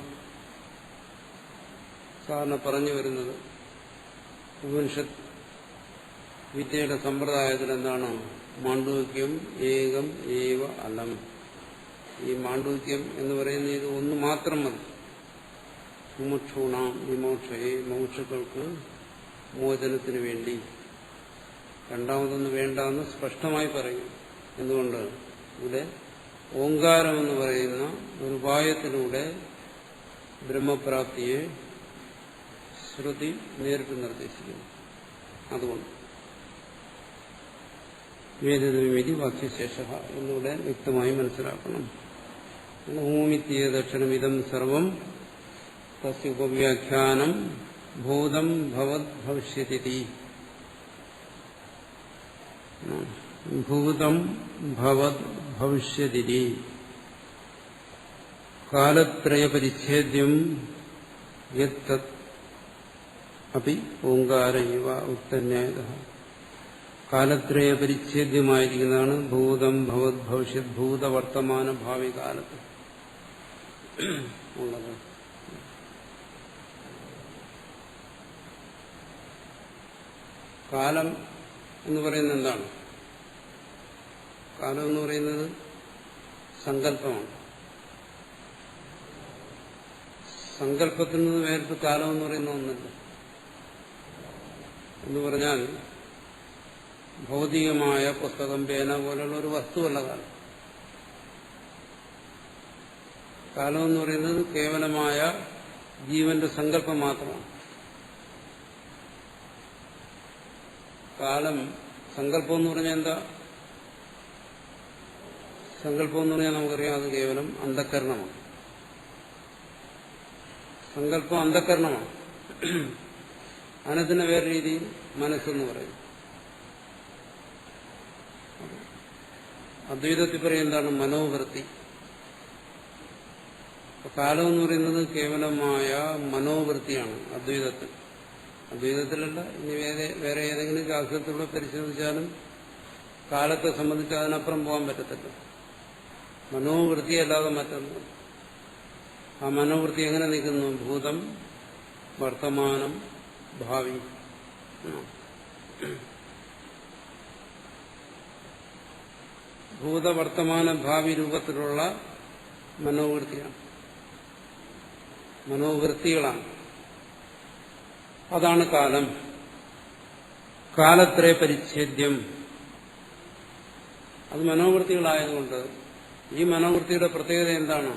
സാധാരണ പറഞ്ഞു വരുന്നത് ഉപനിഷത്ത് വിദ്യയുടെ സമ്പ്രദായത്തിൽ എന്താണ്? മാണ്ഡൂക്യം ഏകം ഏവ അലം. ഈ മാണ്ഡൂക്യം എന്ന് പറയുന്ന ഇത് ഒന്ന് മാത്രം മതി. മുമുക്ഷൂണാം വിമോക്ഷയെ, മോക്ഷകൾക്ക് മോചനത്തിന് വേണ്ടി. രണ്ടാമതൊന്നും വേണ്ടെന്ന് സ്പഷ്ടമായി പറയും. എന്തുകൊണ്ട്? ഇവിടെ ഓങ്കാരം എന്ന് പറയുന്ന ഒരു ഉപായത്തിലൂടെ ബ്രഹ്മപ്രാപ്തിയെ ശ്രുതി നേരിട്ട് നിർദ്ദേശിക്കുന്നു. അതുകൊണ്ട് വേദവിധി വാക്യശേഷ എന്നിവിടെ വ്യക്തമായി മനസ്സിലാക്കണം. ഭൂമിത്യദക്ഷണമിതം സർവം തസ്യ ഉപവ്യാഖ്യാനം ഭൂതം ഭവത് ഭവിഷ്യതി. ഭൂതം ഭവത് ഭവിഷ്യതി കാലത്രയപരിച്ഛേദ്യം യത് അപി ഓങ്കാര ഇവ ഉക്തന്യായഃ. കാലത്രയ പരിച്ഛേദ്യമായിരിക്കുന്നതാണ് ഭൂതം ഭവത് ഭവിഷ്യത് ഭൂതവർത്തമാന ഭാവി കാലത്ത് ഉള്ളത്. കാലം എന്ന് പറയുന്നത് എന്താണ്? കാലം എന്ന് പറയുന്നത് സങ്കല്പമാണ്. സങ്കല്പത്തിൽ നിന്ന് വേറിട്ട് കാലം എന്ന് പറയുന്ന ഒന്നല്ല. എന്ന് പറഞ്ഞാൽ ഭൗതികമായ പുസ്തകം, പേന പോലുള്ള ഒരു വസ്തുവല്ല കാലം. കാലം എന്ന് പറയുന്നത് കേവലമായ ജീവന്റെ സങ്കല്പം മാത്രമാണ്. കാലം സങ്കല്പം എന്ന് പറഞ്ഞാൽ എന്താ? സങ്കല്പം എന്ന് പറഞ്ഞാൽ നമുക്കറിയാം അത് കേവലം അന്ധക്കരണമാണ്. സങ്കല്പം അന്ധക്കരണമാണ്. അതിനെ തന്നെ വേറെ രീതിയിൽ മനസ്സെന്ന് പറയും. അദ്വൈതത്തിൽ പറയും എന്താണ്? മനോവൃത്തി. കാലം എന്ന് പറയുന്നത് കേവലമായ മനോവൃത്തിയാണ് അദ്വൈതത്തിൽ. അദ്വൈതത്തിലല്ല, ഇനി വേറെ ഏതെങ്കിലും ശാസ്ത്രത്തിലൂടെ പരിശോധിച്ചാലും കാലത്തെ സംബന്ധിച്ച് അതിനപ്പുറം പോകാൻ പറ്റത്തില്ല. മനോവൃത്തിയല്ലാതെ മറ്റൊന്നും. ആ മനോവൃത്തി എങ്ങനെ നിൽക്കുന്നു? ഭൂതം, വർത്തമാനം, ഭാവി. ഭൂതവർത്തമാന ഭാവി രൂപത്തിലുള്ള മനോവൃത്തിയാണ്, മനോവൃത്തികളാണ്. അതാണ് കാലം. കാലത്രയ പരിച്ഛേദ്യം. അത് മനോവൃത്തികളായതുകൊണ്ട് ഈ മനോവൃത്തിയുടെ പ്രത്യേകത എന്താണ്?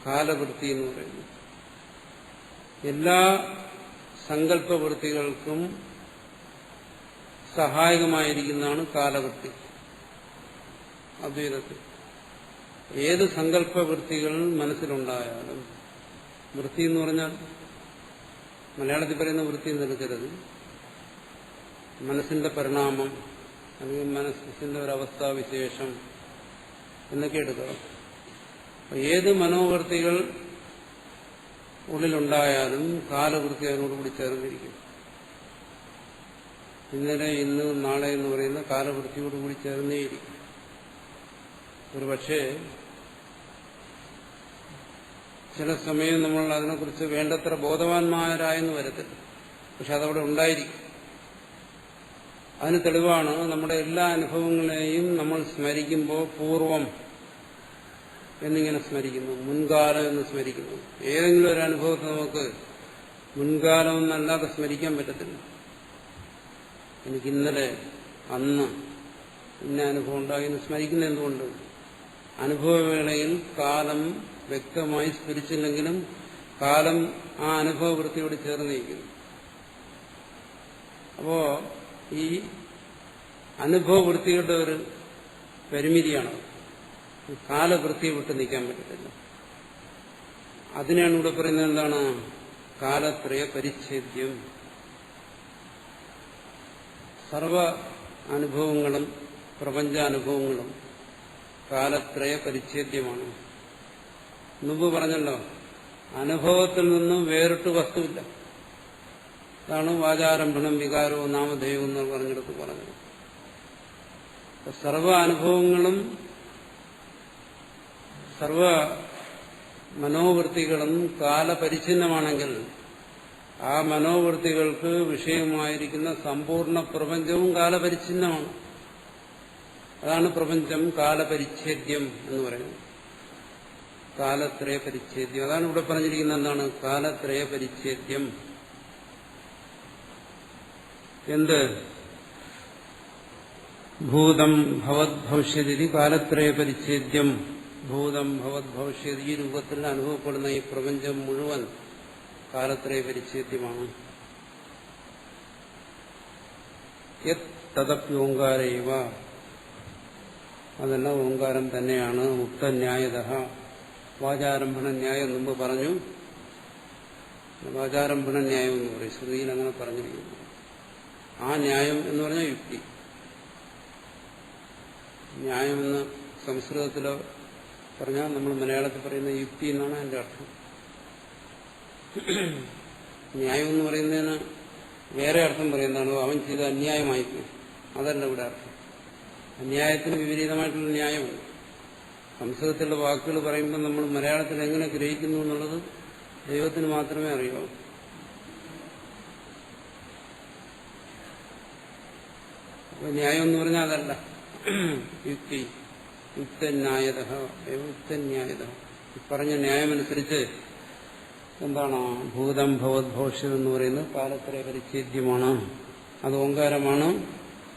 കാലവൃത്തി എന്ന് പറയുന്നത് എല്ലാ സങ്കല്പവൃത്തികൾക്കും സഹായകമായിരിക്കുന്നതാണ് കാലവൃത്തി അദ്വൈതത്തിൽ. ഏത് സങ്കല്പവൃത്തികൾ മനസ്സിലുണ്ടായാലും, വൃത്തി എന്ന് പറഞ്ഞാൽ മലയാളത്തിൽ പറയുന്ന വൃത്തി എന്നെടുക്കരുത്, മനസ്സിന്റെ പരിണാമം അല്ലെങ്കിൽ മനസ്സിന്റെ ഒരവസ്ഥാവിശേഷം എന്നൊക്കെ എടുക്കണം. ഏത് മനോവൃത്തികൾ ഉള്ളിലുണ്ടായാലും കാലവൃത്തി അതിനോടുകൂടി ചേർന്നിരിക്കും. ഇന്നലെ, ഇന്ന്, നാളെ എന്ന് പറയുന്ന കാലവൃത്തിയോടുകൂടി ചേർന്നേയിരിക്കും. ഒരു പക്ഷേ ചില സമയം നമ്മൾ അതിനെക്കുറിച്ച് വേണ്ടത്ര ബോധവാന്മാരായെന്ന് വരത്തില്ല, പക്ഷെ അതവിടെ ഉണ്ടായിരിക്കും. അതിന് തെളിവാണ് നമ്മുടെ എല്ലാ അനുഭവങ്ങളെയും നമ്മൾ സ്മരിക്കുമ്പോൾ പൂർവം എന്നിങ്ങനെ സ്മരിക്കുന്നു, മുൻകാലം എന്ന് സ്മരിക്കുന്നു. ഏതെങ്കിലും ഒരു അനുഭവത്തെ നമുക്ക് മുൻകാലം എന്നല്ലാതെ സ്മരിക്കാൻ പറ്റത്തില്ല. എനിക്ക് ഇന്നലെ, അന്ന് ഇന്ന അനുഭവം ഉണ്ടായി എന്ന് സ്മരിക്കുന്നത് എന്തുകൊണ്ട്? അനുഭവവേളയിൽ കാലം വ്യക്തമായി സ്മരിച്ചില്ലെങ്കിലും കാലം ആ അനുഭവവൃത്തിയോട് ചേർന്നിരിക്കുന്നു. അപ്പോ ഈ അനുഭവവൃത്തിയുടെ ഒരു പരിമിതിയാണ്. കാലവൃത്തിയെ വിട്ട് നിൽക്കാൻ പറ്റത്തില്ല. അതിനാണ് ഇവിടെ പറയുന്നത് എന്താണ്? കാലത്രയ പരിച്ഛേദ്യം. സർവ അനുഭവങ്ങളും പ്രപഞ്ചാനുഭവങ്ങളും കാലത്രയ പരിച്ഛേദ്യമാണ്. മുമ്പ് പറഞ്ഞല്ലോ, അനുഭവത്തിൽ നിന്നും വേറിട്ട് വസ്തുവില്ല. അതാണ് വാചാരംഭണം വികാരവും നാമധേയവും എന്ന് പറഞ്ഞെടുത്ത് പറഞ്ഞത്. സർവ അനുഭവങ്ങളും സർവ മനോവൃത്തികളും കാലപരിച്ഛിന്നമാണെങ്കിൽ ആ മനോവൃത്തികൾക്ക് വിഷയമായിരിക്കുന്ന സമ്പൂർണ്ണ പ്രപഞ്ചവും കാലപരിച്ഛിന്നമാണ്. അതാണ് പ്രപഞ്ചം കാലപരിച്ഛേദ്യം എന്ന് പറയുന്നത്. കാലത്രയ പരിച്ഛേദ്യം. അതാണ് ഇവിടെ പറഞ്ഞിരിക്കുന്നത്. എന്താണ് കാലത്രയ പരിച്ഛേദ്യം? എന്ത്? ഭൂതം ഭവത് ഭവിഷ്യതി കാലത്രയ പരിച്ഛേദ്യം. ഭൂതം ഭവത് ഭവിഷ്യതി ഈ രൂപത്തിൽ അനുഭവപ്പെടുന്ന ഈ പ്രപഞ്ചം മുഴുവൻ കാലത്രയ പരിച്ഛേദ്യമാണ്. തദപ്യോങ്കാരൈവ, അതെല്ലാം ഓങ്കാരം തന്നെയാണ്. മുക്തന്യായതഃ, വാചാരംഭണ ന്യായം മുമ്പ് പറഞ്ഞു. വാചാരംഭണ ന്യായം എന്ന് പറയും, ശ്രുതിയിൽ അങ്ങനെ പറഞ്ഞിരിക്കുന്നു. ആ ന്യായം എന്ന് പറഞ്ഞാൽ യുക്തി. ന്യായമെന്ന് സംസ്കൃതത്തിലോ പറഞ്ഞാൽ നമ്മൾ മലയാളത്തിൽ പറയുന്ന യുക്തി എന്നാണ് അതിന്റെ അർത്ഥം. ന്യായം എന്ന് പറയുന്നതിന് വേറെ അർത്ഥം പറയുന്നതാണ് അവൻ ചെയ്ത് അന്യായമായിപ്പോയി. അതല്ല ഇവിടെ അർത്ഥം. അന്യായത്തിന് വിപരീതമായിട്ടുള്ള ന്യായമുണ്ട്. സംസ്കൃതത്തിലുള്ള വാക്കുകൾ പറയുമ്പോൾ നമ്മൾ മലയാളത്തിൽ എങ്ങനെ ഗ്രഹിക്കുന്നു എന്നുള്ളത് ദൈവത്തിന് മാത്രമേ അറിയാവൂ. അപ്പൊ ന്യായം എന്ന് പറഞ്ഞാൽ അതല്ല. യുക്തി യുക്തന്യായത യുക്തന്യായത പറഞ്ഞ ന്യായമനുസരിച്ച് എന്താണ് ഭൂതം ഭവദ്ഭവിഷ്യത് എന്ന് പറയുന്നത് കാലത്രയ പരിച്ഛേദ്യമാണ്. അത് ഓങ്കാരമാണ്.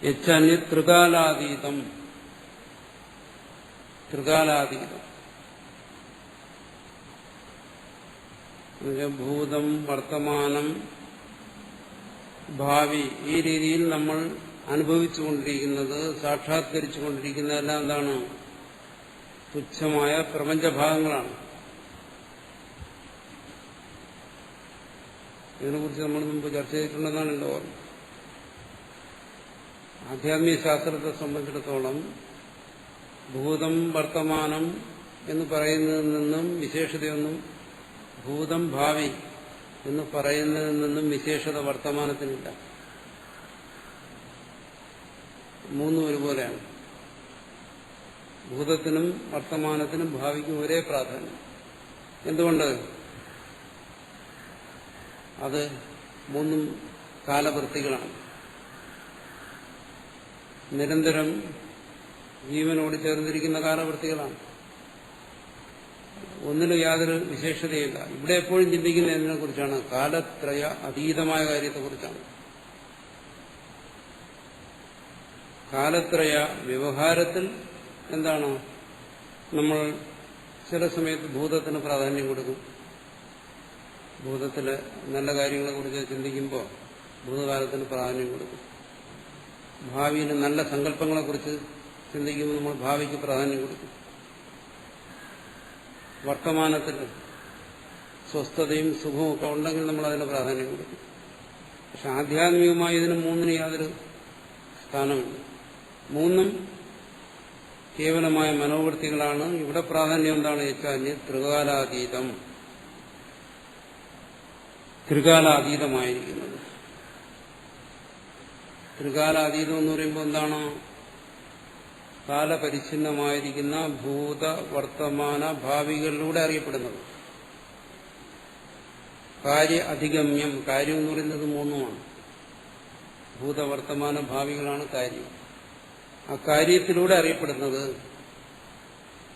യച്ഛന്യ ത്രികാലാതീതം. ത്രികാലാതീതം ഭൂതം വർത്തമാനം ഭാവി ഈ രീതിയിൽ നമ്മൾ അനുഭവിച്ചുകൊണ്ടിരിക്കുന്നത് സാക്ഷാത്കരിച്ചുകൊണ്ടിരിക്കുന്നതെല്ലാം എന്താണ്? തുച്ഛമായ പ്രപഞ്ചഭാഗങ്ങളാണ്. ഇതിനെക്കുറിച്ച് നമ്മൾ മുമ്പ് ചർച്ച ചെയ്തിട്ടുണ്ടെന്നാണ് എന്റെ ഓർമ്മ. ആധ്യാത്മിക ശാസ്ത്രത്തെ സംബന്ധിച്ചിടത്തോളം ഭൂതം വർത്തമാനം എന്ന് പറയുന്നതിൽ നിന്നും വിശേഷതയൊന്നും, ഭൂതം ഭാവി എന്ന് പറയുന്നതിൽ നിന്നും വിശേഷത വർത്തമാനത്തിനില്ല. മൂന്നും ഒരുപോലെയാണ്. ഭൂതത്തിനും വർത്തമാനത്തിനും ഭാവിക്കും ഒരേ പ്രാധാന്യം. എന്തുകൊണ്ട്? അത് മൂന്നും കാലവൃത്തികളാണ്. നിരന്തരം ജീവനോട് ചേർന്നിരിക്കുന്ന കാലവൃത്തികളാണ്. ഒന്നിനും യാതൊരു വിശേഷതയില്ല. ഇവിടെ എപ്പോഴും ചിന്തിക്കുന്നതിനെ കുറിച്ചാണ്, കാലത്രയ അതീതമായ കാര്യത്തെക്കുറിച്ചാണ്. കാലത്രയ വ്യവഹാരത്തിൽ എന്താണ്? നമ്മൾ ചില സമയത്ത് ഭൂതത്തിന് പ്രാധാന്യം കൊടുക്കും. ഭൂതത്തിലെ നല്ല കാര്യങ്ങളെക്കുറിച്ച് ചിന്തിക്കുമ്പോൾ ഭൂതകാലത്തിന് പ്രാധാന്യം കൊടുക്കും. ഭാവിയിൽ നല്ല സങ്കല്പങ്ങളെക്കുറിച്ച് ചിന്തിക്കുമ്പോൾ നമ്മൾ ഭാവിക്ക് പ്രാധാന്യം കൊടുക്കും. വർത്തമാനത്തിൽ സ്വസ്ഥതയും സുഖവും ഒക്കെ ഉണ്ടെങ്കിൽ നമ്മൾ അതിന് പ്രാധാന്യം കൊടുക്കും. പക്ഷെ ആധ്യാത്മികമായി ഇതിന് മൂന്നിന് യാതൊരു സ്ഥാനമില്ല. മൂന്നും കേവലമായ മനോവൃത്തികളാണ്. ഇവിടെ പ്രാധാന്യം എന്താണ് വെച്ചാൽ ത്രികാലാതീതം, ത്രികാലാതീതമായിരിക്കുന്നത്. ത്രികാലാതീതം എന്ന് പറയുമ്പോൾ എന്താണ്? കാലപരിച്ഛിന്നമായിരിക്കുന്ന ഭൂത വർത്തമാന ഭാവികളിലൂടെ അറിയപ്പെടുന്നത്. കാര്യ അധിഗമ്യം, കാര്യം എന്ന് പറയുന്നത് മൂന്നുമാണ്. ഭൂതവർത്തമാന ഭാവികളാണ് കാര്യം. ആ കാര്യത്തിലൂടെ അറിയപ്പെടുന്നത്.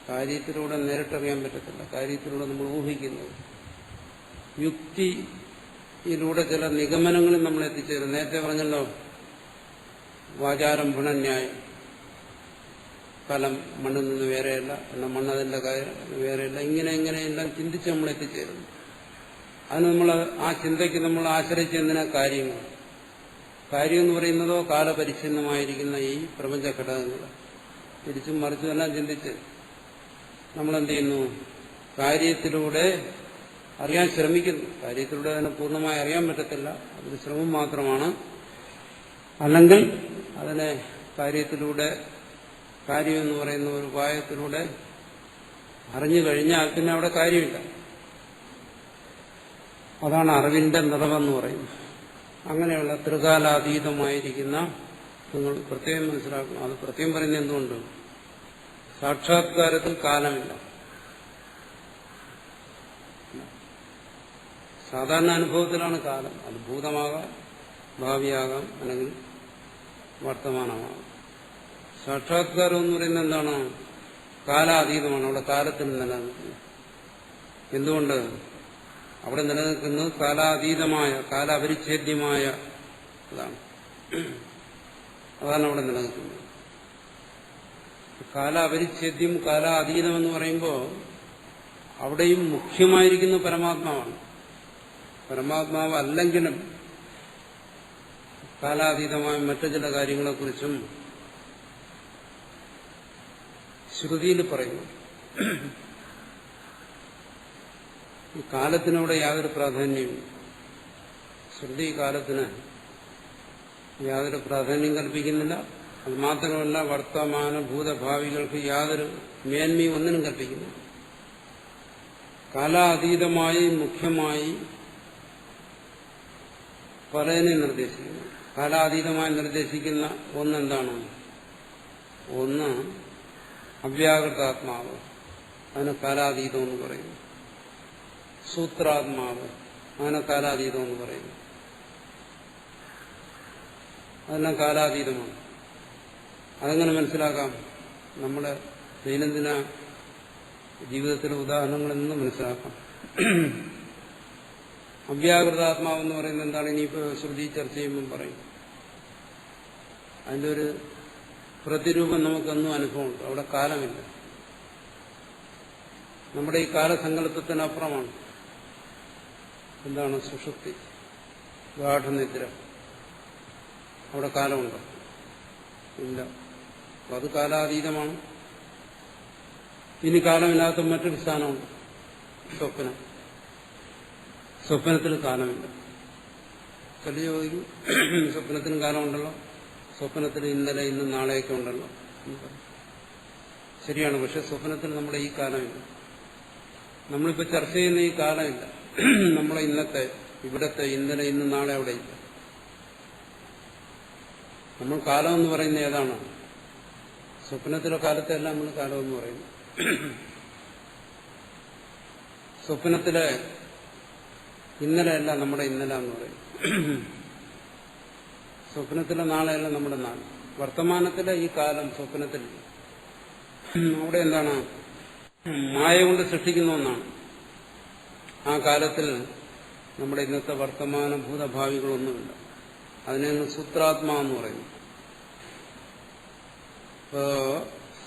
കാര്യത്തിലൂടെ നേരിട്ടറിയാൻ പറ്റത്തില്ല. കാര്യത്തിലൂടെ നമ്മൾ ഊഹിക്കുന്നത്. യുക്തിയിലൂടെ ചില നിഗമനങ്ങളിൽ നമ്മൾ എത്തിച്ചേരും. നേരത്തെ പറഞ്ഞല്ലോ, വാചാരംഭണന്യായം. ഫലം മണ്ണിൽ നിന്ന് വേറെയല്ല, എന്നാൽ മണ്ണതിന്റെ വേറെയല്ല. ഇങ്ങനെയെല്ലാം ചിന്തിച്ച് നമ്മൾ എത്തിച്ചേരുന്നു. അതിന് നമ്മൾ ആ ചിന്തയ്ക്ക് നമ്മൾ ആശ്രയിച്ച് എന്തിനാ കാര്യങ്ങൾ? കാര്യം എന്ന് പറയുന്നതോ കാലപരിച്ഛിന്നമായിരിക്കുന്ന ഈ പ്രപഞ്ച ഘടകങ്ങൾ. തിരിച്ചും മറിച്ചും എല്ലാം ചിന്തിച്ച് നമ്മളെന്ത് ചെയ്യുന്നു? കാര്യത്തിലൂടെ അറിയാൻ ശ്രമിക്കുന്നു. കാര്യത്തിലൂടെ അതിനെ പൂർണ്ണമായി അറിയാൻ പറ്റത്തില്ല. അതൊരു ശ്രമം മാത്രമാണ്. അല്ലെങ്കിൽ അതിനെ കാര്യത്തിലൂടെ, കാര്യം എന്ന് പറയുന്ന ഒരു ഉപായത്തിലൂടെ അറിഞ്ഞു കഴിഞ്ഞാൽ പിന്നെ അവിടെ കാര്യമില്ല. അതാണ് അറിവിന്റെ നിറവെന്ന് പറയുന്നത്. അങ്ങനെയുള്ള ത്രികാലാതീതമായിരിക്കുന്ന, നിങ്ങൾ പ്രത്യേകം മനസ്സിലാക്കണം. അത് പ്രത്യേകം പറയുന്നത് എന്തുകൊണ്ട്? സാക്ഷാത്കാരത്തിൽ കാലമില്ല. സാധാരണ അനുഭവത്തിലാണ് കാലം. അത് ഭൂതമാകാം, ഭാവിയാകാം, അല്ലെങ്കിൽ വർത്തമാനമാകാം. സാക്ഷാത്കാരം എന്ന് പറയുന്നത് എന്താണ്? കാലാതീതമാണ്. അവിടെ കാലത്തിന് നിലനിൽക്കുന്നത്. എന്തുകൊണ്ട്? അവിടെ നിലനിൽക്കുന്നത് കാലാതീതമായ, കാലാപരിച്ഛേദ്യമായ അതാണ് അവിടെ നിലനിൽക്കുന്നത്. കാലാപരിച്ഛേദ്യം, കാലാതീതം എന്ന് പറയുമ്പോൾ അവിടെയും മുഖ്യമായിരിക്കുന്ന പരമാത്മാവാണ്. പരമാത്മാവ് അല്ലെങ്കിലും കാലാതീതമായ മറ്റു ചില കാര്യങ്ങളെക്കുറിച്ചും ശ്രുതിയിൽ പറയുന്നു. ഈ കാലത്തിനവിടെ യാതൊരു പ്രാധാന്യവും, ശ്രുതി കാലത്തിന് യാതൊരു പ്രാധാന്യം കൽപ്പിക്കുന്നില്ല. അത് മാത്രമല്ല, വർത്തമാന ഭൂതഭാവികൾക്ക് യാതൊരു മേന്മയും ഒന്നിനും കൽപ്പിക്കുന്നില്ല. കാലാതീതമായി മുഖ്യമായി പലതിനെ നിർദ്ദേശിക്കുന്നു. കാലാതീതമായി നിർദ്ദേശിക്കുന്ന ഒന്നെന്താണ്? ഒന്ന് അവ്യാകൃതാത്മാവ്, അതിന് കാലാതീതം എന്ന് പറയുന്നു. സൂത്രാത്മാവ്, അതിനെ കാലാതീതം എന്ന് പറയുന്നു. അതെല്ലാം കാലാതീതമാണ്. അതെങ്ങനെ മനസ്സിലാക്കാം? നമ്മുടെ ദൈനംദിന ജീവിതത്തിലെ ഉദാഹരണങ്ങളിൽ നിന്ന് മനസ്സിലാക്കാം. അവ്യാകൃതാത്മാവെന്ന് പറയുന്നത് എന്താണ്? ഇനിയിപ്പോൾ ശ്രുതി ചർച്ച ചെയ്യുമ്പം പറയും. അതിൻ്റെ ഒരു പ്രതിരൂപം നമുക്കൊന്നും അനുഭവമുണ്ട്. അവിടെ കാലമില്ല. നമ്മുടെ ഈ കാലസങ്കല്പത്തിനപ്പുറമാണ്. എന്താണ്? സുഷുപ്തി, ഗാഠനിദ്ര. അവിടെ കാലമുണ്ടോ? ഇല്ല. അപ്പം അത് കാലാതീതമാണ്. ഇനി കാലമില്ലാത്ത മറ്റൊരു സ്ഥാനമുണ്ട്, സ്വപ്നം. സ്വപ്നത്തിൽ കാലമില്ല. ചില ചോദിക്കും, സ്വപ്നത്തിനും കാലമുണ്ടല്ലോ, സ്വപ്നത്തിൽ ഇന്നലെ ഇന്നും നാളെയൊക്കെ ഉണ്ടല്ലോ. ശരിയാണ്. പക്ഷെ സ്വപ്നത്തിൽ നമ്മുടെ ഈ കാലമില്ല. നമ്മളിപ്പോൾ ചർച്ച ചെയ്യുന്ന ഈ കാലമില്ല. നമ്മളെ ഇന്നത്തെ, ഇവിടത്തെ ഇന്നലെ ഇന്നും നാളെ അവിടെ ഇല്ല. നമ്മൾ കാലം എന്ന് പറയുന്നത് ഏതാണ്? സ്വപ്നത്തിലെ കാലത്തെല്ലാം നമ്മൾ കാലമെന്ന് പറയുന്നു. സ്വപ്നത്തിലെ ഇന്നലെയല്ല നമ്മുടെ ഇന്നലെ എന്ന് പറയും. സ്വപ്നത്തിലെ നാളെയല്ല നമ്മുടെ നാളെ. വർത്തമാനത്തിലെ ഈ കാലം സ്വപ്നത്തിൽ അവിടെ എന്താണ്? മായ കൊണ്ട് സൃഷ്ടിക്കുന്ന ഒന്നാണ്. ആ കാലത്തിൽ നമ്മുടെ ഇന്നത്തെ വർത്തമാന ഭൂതഭാവികളൊന്നുമില്ല. അതിനെയാണ് സൂത്രാത്മാവെന്ന് പറയുന്നു. ഇപ്പോ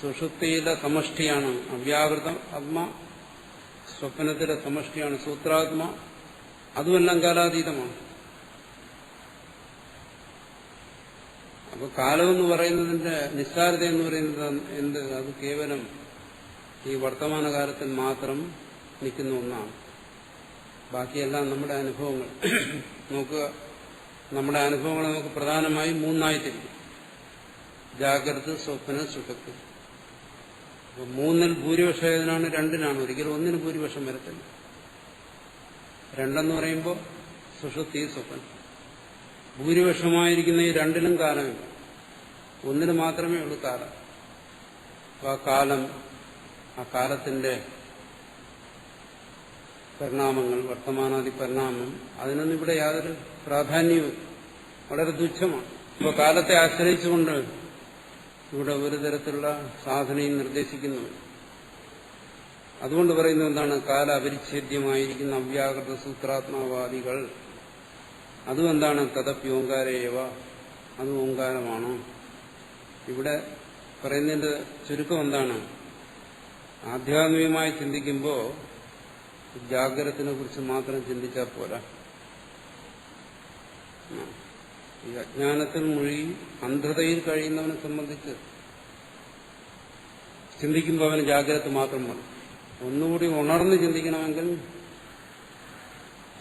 സുഷുപ്തിയിലെ സമഷ്ടിയാണ് അവ്യാകൃത ആത്മാ, സ്വപ്നത്തിലെ സമഷ്ടിയാണ് സൂത്രാത്മാ. അതുമെല്ലാം കാലാതീതമാണ്. അപ്പൊ കാലമെന്ന് പറയുന്നതിന്റെ നിസ്സാരത എന്ന് പറയുന്നത് എന്ത്? അത് കേവലം ഈ വർത്തമാനകാലത്തിൽ മാത്രം നിൽക്കുന്ന ഒന്നാണ്. ബാക്കിയെല്ലാം നമ്മുടെ അനുഭവങ്ങൾ. നോക്കുക, നമ്മുടെ അനുഭവങ്ങൾ നമുക്ക് പ്രധാനമായും മൂന്നായിട്ടിരിക്കും: ജാഗ്രത, സ്വപ്ന, സുഷുപ്തി. അപ്പൊ മൂന്നിൽ ഭൂരിപക്ഷം ഏതിനാണ്? രണ്ടിനാണ്. ഒരിക്കലും ഒന്നിന് ഭൂരിപക്ഷം വരത്തില്ല. രണ്ടെന്ന് പറയുമ്പോൾ സുഷുപ്തി, സ്വപ്നം. ഭൂരിപക്ഷമായിരിക്കുന്ന ഈ രണ്ടിലും കാലമില്ല. ഒന്നിന് മാത്രമേ ഉള്ളൂ കാലം. അപ്പൊ ആ കാലം, ആ കാലത്തിന്റെ പരിണാമങ്ങൾ, വർത്തമാനാദി പരിണാമം, അതിനൊന്നും ഇവിടെ യാതൊരു പ്രാധാന്യവും, വളരെ തുച്ഛമാണ്. അപ്പോൾ കാലത്തെ ആശ്രയിച്ചുകൊണ്ട് ഇവിടെ ഒരു തരത്തിലുള്ള സാധനയും നിർദ്ദേശിക്കുന്നു. അതുകൊണ്ട് പറയുന്നത് എന്താണ്? കാല അപരിച്ഛേദ്യമായിരിക്കുന്ന അവ്യാകൃത സൂത്രാത്മാവാദികൾ. അതും എന്താണ്? തദപ്യോങ്കാരേവ, അത് ഓങ്കാരമാണോ? ഇവിടെ പറയുന്നതിന്റെ ചുരുക്കം എന്താണ്? ആധ്യാത്മികമായി ചിന്തിക്കുമ്പോൾ ജാഗ്രതത്തിനെ കുറിച്ച് മാത്രം ചിന്തിച്ചാൽ പോരാ. ഈ അജ്ഞാനത്തിൽ മുഴുകി അന്ധതയിൽ കഴിയുന്നവനെ സംബന്ധിച്ച് ചിന്തിക്കുമ്പോൾ അവന് ജാഗ്രത മാത്രം മതി. ഒന്നുകൂടി ഉണർന്ന് ചിന്തിക്കണമെങ്കിൽ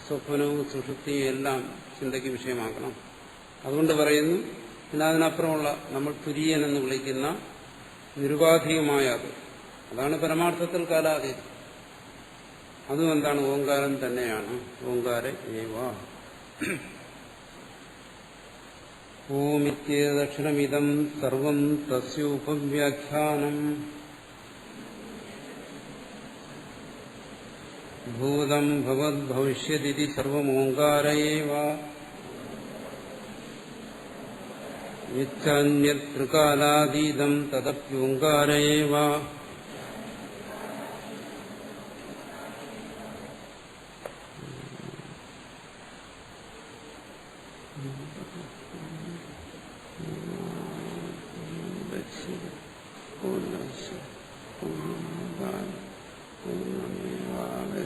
സ്വപ്നവും സുഷുപ്തിയും എല്ലാം ചിന്തയ്ക്ക് വിഷയമാക്കണം. അതുകൊണ്ട് പറയുന്നു, പിന്നെ അതിനപ്പുറമുള്ള നമ്മൾ തുര്യൻ എന്ന് വിളിക്കുന്ന നിരുപാധികമായ അത്, അതാണ് പരമാർത്ഥത്തിൽ കാലാതീതം. അതും എന്താണ്? ഓങ്കാരം തന്നെയാണ്. ഓങ്കാര ഏവ. ഓമിത്യേതക്ഷരമിദം സർവം തസ്യോപവ്യാഖ്യാനം ഭൂതം ഭവത് ഭവിഷ്യതി സർവമോങ്കാര ഏവ. യച്ഛാന്യത്കാലാതീതം തദപ്യോങ്കാര ഏവ.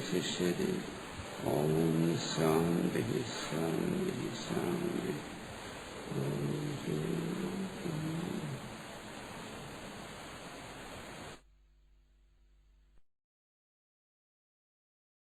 ശിഷ്യതി. ഓം ശാന്തി ശാന്തി ശാന്തി.